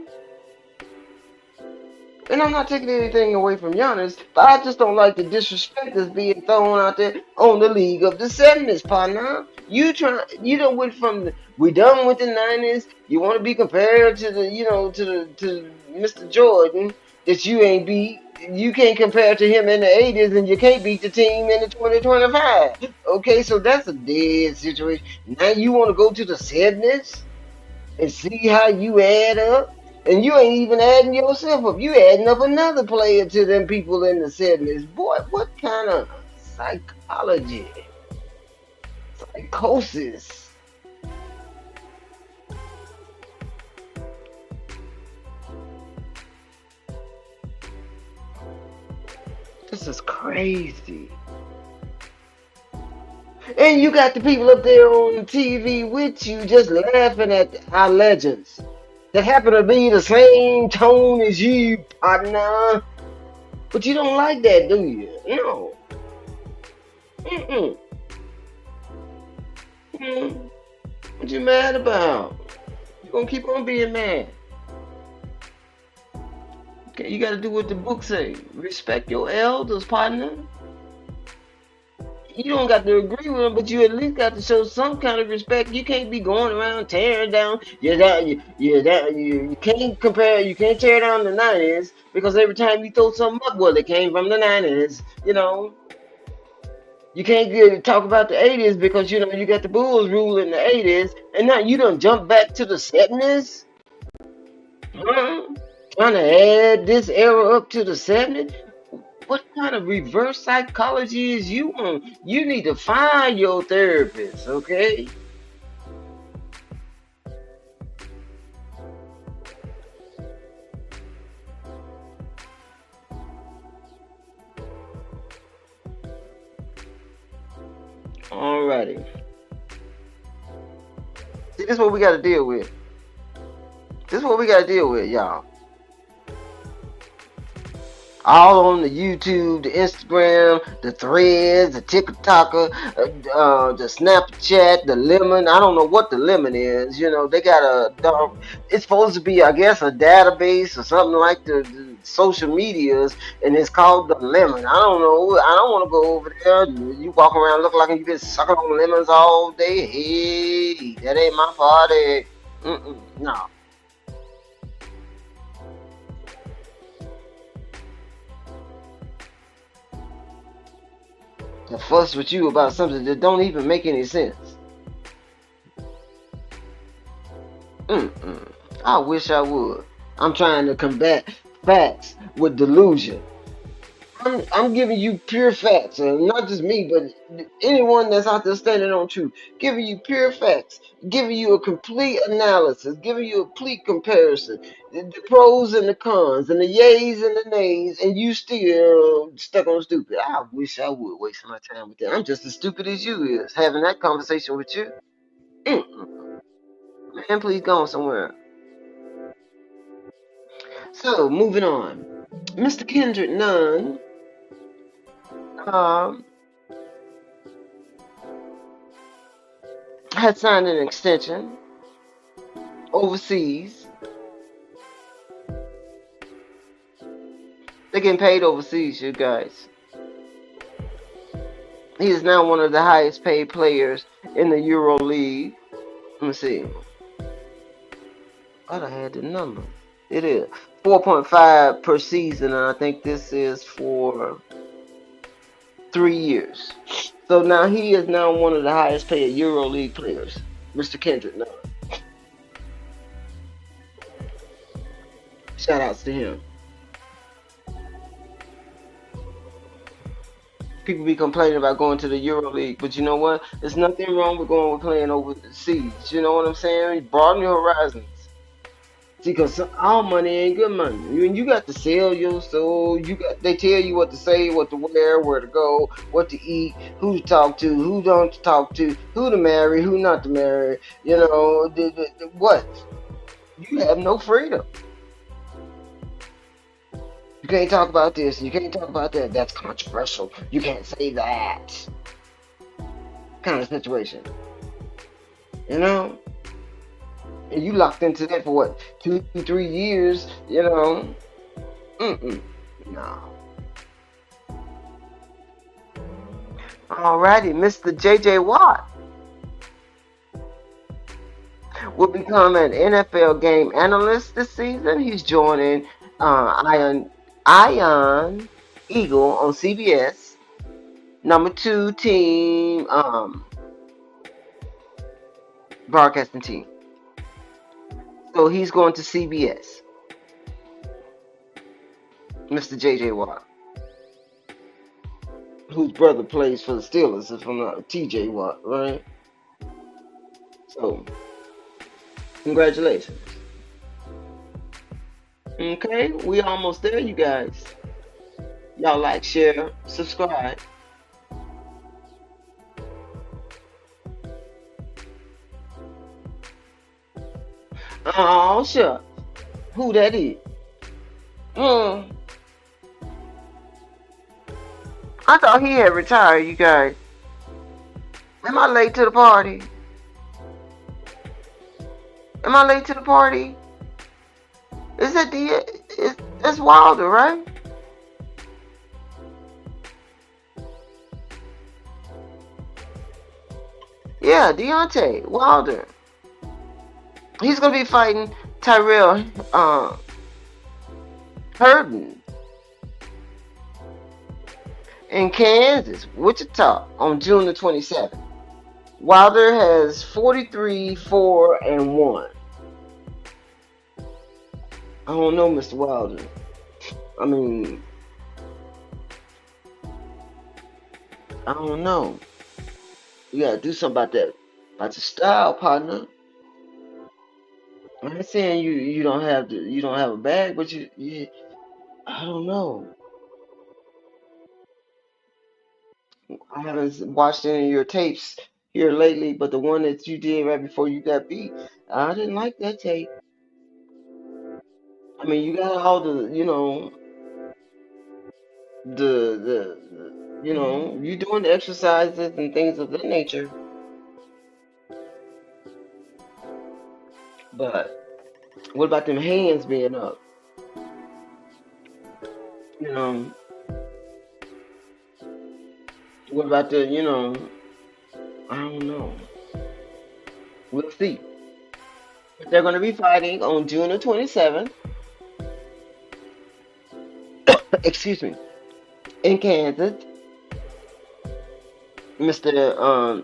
And I'm not taking anything away from Giannis, but I just don't like the disrespect that's being thrown out there on the league of the 70s, partner. You don't went from we done with the 90s. You want to be compared to to Mr. Jordan that you ain't beat. You can't compare to him in the 80s, and you can't beat the team in the 2025. Okay, so that's a dead situation. Now you want to go to the 70s and see how you add up. And you ain't even adding yourself up. You adding up another player to them people in the 70s. Boy, what kind of psychology, psychosis This is crazy. And you got the people up there on the TV with you just laughing at our legends that happen to be the same tone as you, partner. But you don't like that, do you? No. Mm-mm. Mm. What you mad about? You gonna keep on being mad. Okay, you gotta do what the book say. Respect your elders, partner. You don't got to agree with them, but you at least got to show some kind of respect. You can't be going around tearing down. You can't compare. You can't tear down the '90s because every time you throw something up, well, it came from the '90s. You can't talk about the '80s because you got the Bulls rule in the '80s, and now you done jump back to the '70s. Huh? Trying to add this era up to the '70s. What kind of reverse psychology is you on? You need to find your therapist, okay? Alrighty. See, this is what we got to deal with. This is what we got to deal with, y'all. All on the YouTube, the Instagram, the Threads, the TikTok, the Snapchat, the Lemon. I don't know what the Lemon is. They got it's supposed to be, I guess, a database or something like the social medias, and it's called the Lemon. I don't know. I don't want to go over there. You walk around looking like you've been sucking on lemons all day. Hey, that ain't my party. No. To fuss with you about something that don't even make any sense. I wish I would. I'm trying to combat facts with delusion. I'm giving you pure facts, and not just me, but anyone that's out there standing on truth. Giving you pure facts, giving you a complete analysis, giving you a complete comparison, the pros and the cons, and the yays and the nays, and you still stuck on stupid. I wish I would waste my time with that. I'm just as stupid as you is having that conversation with you. Man, please go on somewhere. So, moving on. Mr. Kendrick Nunn um, had signed an extension overseas. They're getting paid overseas, you guys. He is now one of the highest paid players in the Euro League. Let me see. I had the number. It is 4.5 per season, and I think this is for 3 years. So now he is now one of the highest paid Euro League players, Mr. Kendrick Nunn. Shout outs to him. People be complaining about going to the Euro League, but you know what? There's nothing wrong with playing overseas. You know what I'm saying? Broaden your horizons. See, because all money ain't good money. You got to sell your soul. They tell you what to say, what to wear, where to go, what to eat, who to talk to, who don't to talk to, who to marry, who not to marry. What? You have no freedom. You can't talk about this. You can't talk about that. That's controversial. You can't say that. Kind of situation. And you locked into that for what? 2-3 years, No. Alrighty, Mr. J.J. Watt will become an NFL game analyst this season. He's joining Ion Eagle on CBS, number 2 team broadcasting team. So he's going to CBS. Mr. J.J. Watt, whose brother plays for the Steelers, if I'm not T.J. Watt, right? So, congratulations. Okay, we almost there, you guys. Y'all like, share, subscribe. Oh, sure. Who that is? Hmm. I thought he had retired, you guys. Am I late to the party? Am I late to the party? Is that that's Wilder, right? Yeah, Deontay Wilder. He's gonna be fighting Tyrell Herden in Kansas, Wichita, on June the 27th. Wilder has 43, 4, and 1. I don't know, Mr. Wilder. I mean, I don't know. You gotta do something about that, about your style, partner. I'm not saying you don't have you don't have a bag, but you I don't know. I haven't watched any of your tapes here lately, but the one that you did right before you got beat, I didn't like that tape. I mean, you got all the, you doing the exercises and things of that nature. But what about them hands being up? You know, what about I don't know. We'll see. But they're going to be fighting on June the 27th, excuse me, in Kansas. Mr.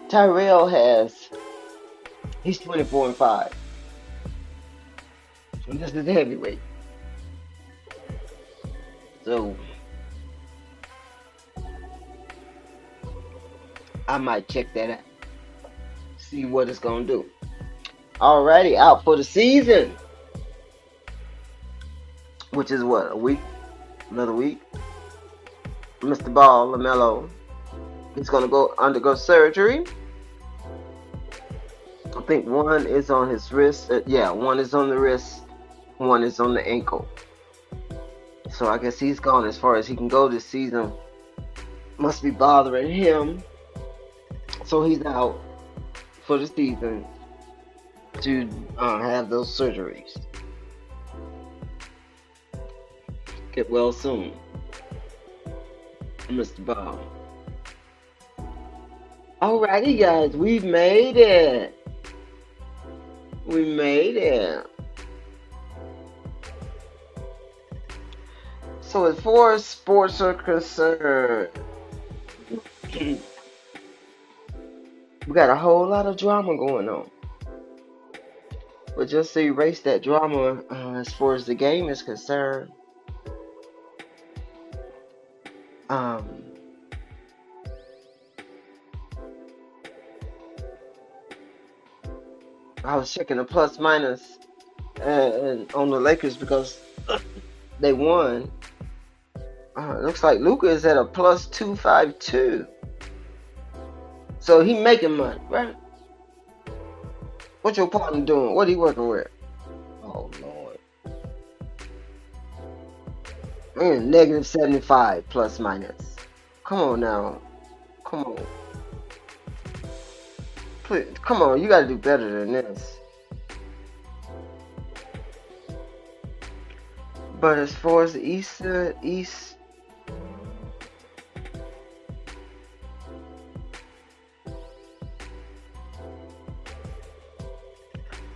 Tyrell he's 24 and 5. And this is heavyweight. So I might check that out. See what it's gonna do. Alrighty, out for the season. Which is what, a week? Another week? Mr. Ball, LaMelo, he's gonna undergo surgery. I think one is on his wrist. Yeah, one is on the wrist, one is on the ankle. So I guess he's gone as far as he can go this season. Must be bothering him. So he's out for the season to have those surgeries. Get well soon, Mr. Ball. Alrighty, guys, we made it. We made it. So as far as sports are concerned, we got a whole lot of drama going on. But just to erase that drama as far as the game is concerned, I was checking the plus minus and on the Lakers because they won. It looks like Luka is at a plus 252. So he making money, right? What your partner doing? What he working with? Oh Lord. Man, negative 75 plus minus. Come on now. Come on. Please, come on, you gotta do better than this. But as far as the East,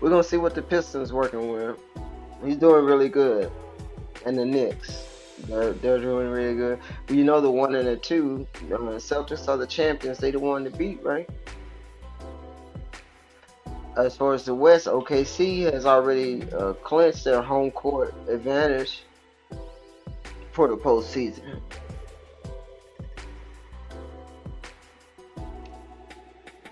we're gonna see what the Pistons working with. He's doing really good, and the Knicks, they're doing really good. But you know the 1 and the 2, Celtics are the champions. They the one to beat, right? As far as the West, OKC has already clinched their home court advantage for the postseason.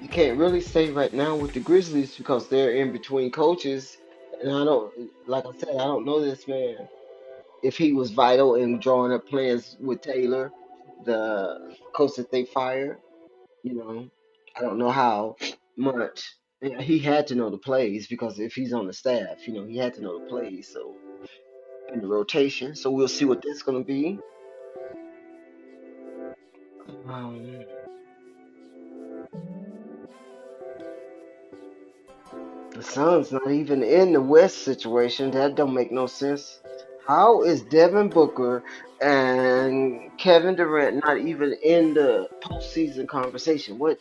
You can't really say right now with the Grizzlies because they're in between coaches, and I don't, like I said, I don't know this man. if he was vital in drawing up plans with Taylor, the coach that they fired. You know, I don't know how much. Yeah, he had to know the plays because if he's on the staff, he had to know the plays. So in the rotation, so we'll see what that's gonna be. Um, the Suns not even in the West situation. That don't make no sense. How is Devin Booker and Kevin Durant not even in the postseason conversation? What?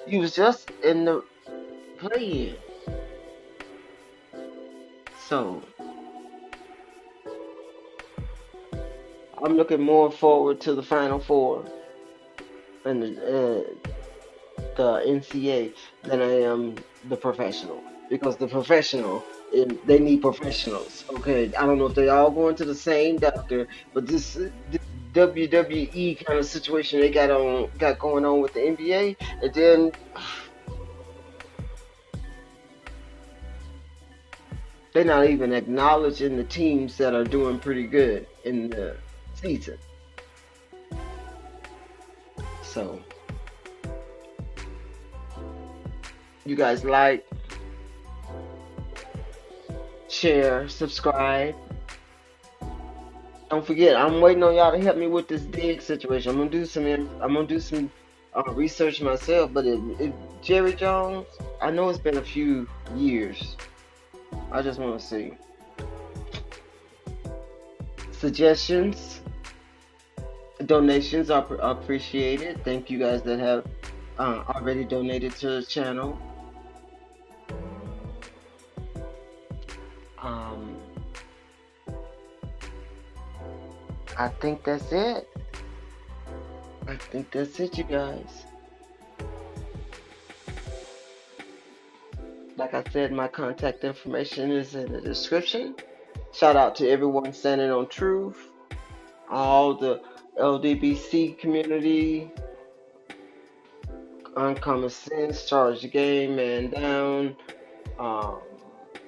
He was just in the play-in. So I'm looking more forward to the Final Four and the NCAA than I am the professional, because the professional, they need professionals. Okay, I don't know if they all going to the same doctor, but this WWE kind of situation they got going on with the NBA, and then they're not even acknowledging the teams that are doing pretty good in the season. So you guys like, share, subscribe. Don't forget, I'm waiting on y'all to help me with this dig situation. I'm gonna do some research myself. But if Jerry Jones, I know it's been a few years. I just want to see suggestions, donations are appreciated. Thank you guys that have already donated to the channel. Um, I think that's it. You guys. Like I said, my contact information is in the description. Shout out to everyone standing on truth, all the LDBC community, Uncommon Sense, Charge the Game, Man Down,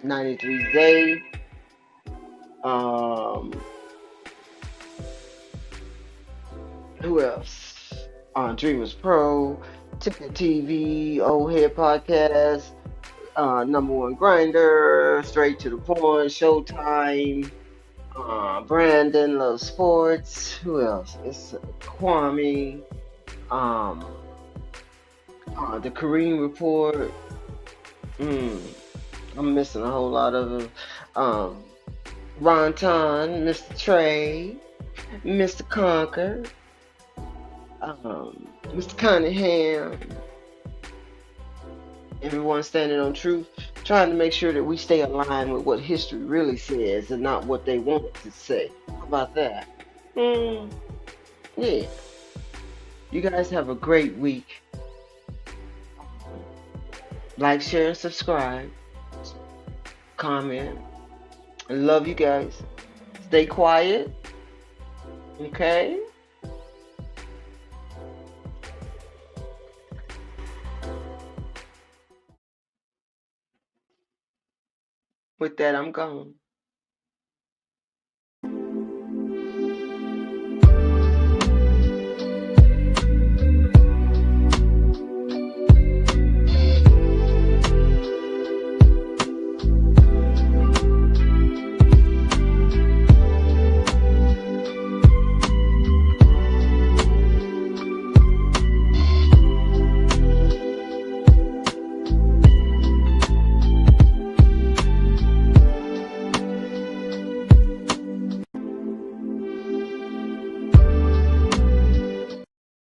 93 um, who else? Dreamers Pro, Ticket TV, Old Head Podcast, Number One Grinder, Straight to the Point, Showtime, Brandon Loves Sports. Who else? It's Kwame, the Kareem Report. I'm missing a whole lot of them. Ron Ton, Mr. Trey, Mr. Conker, Mr. Cunningham. Everyone standing on truth, trying to make sure that we stay aligned with what history really says and not what they want it to say. How about that? Yeah. You guys have a great week. Like, share, and subscribe. Comment. I love you guys. Stay quiet. Okay? With that, I'm gone.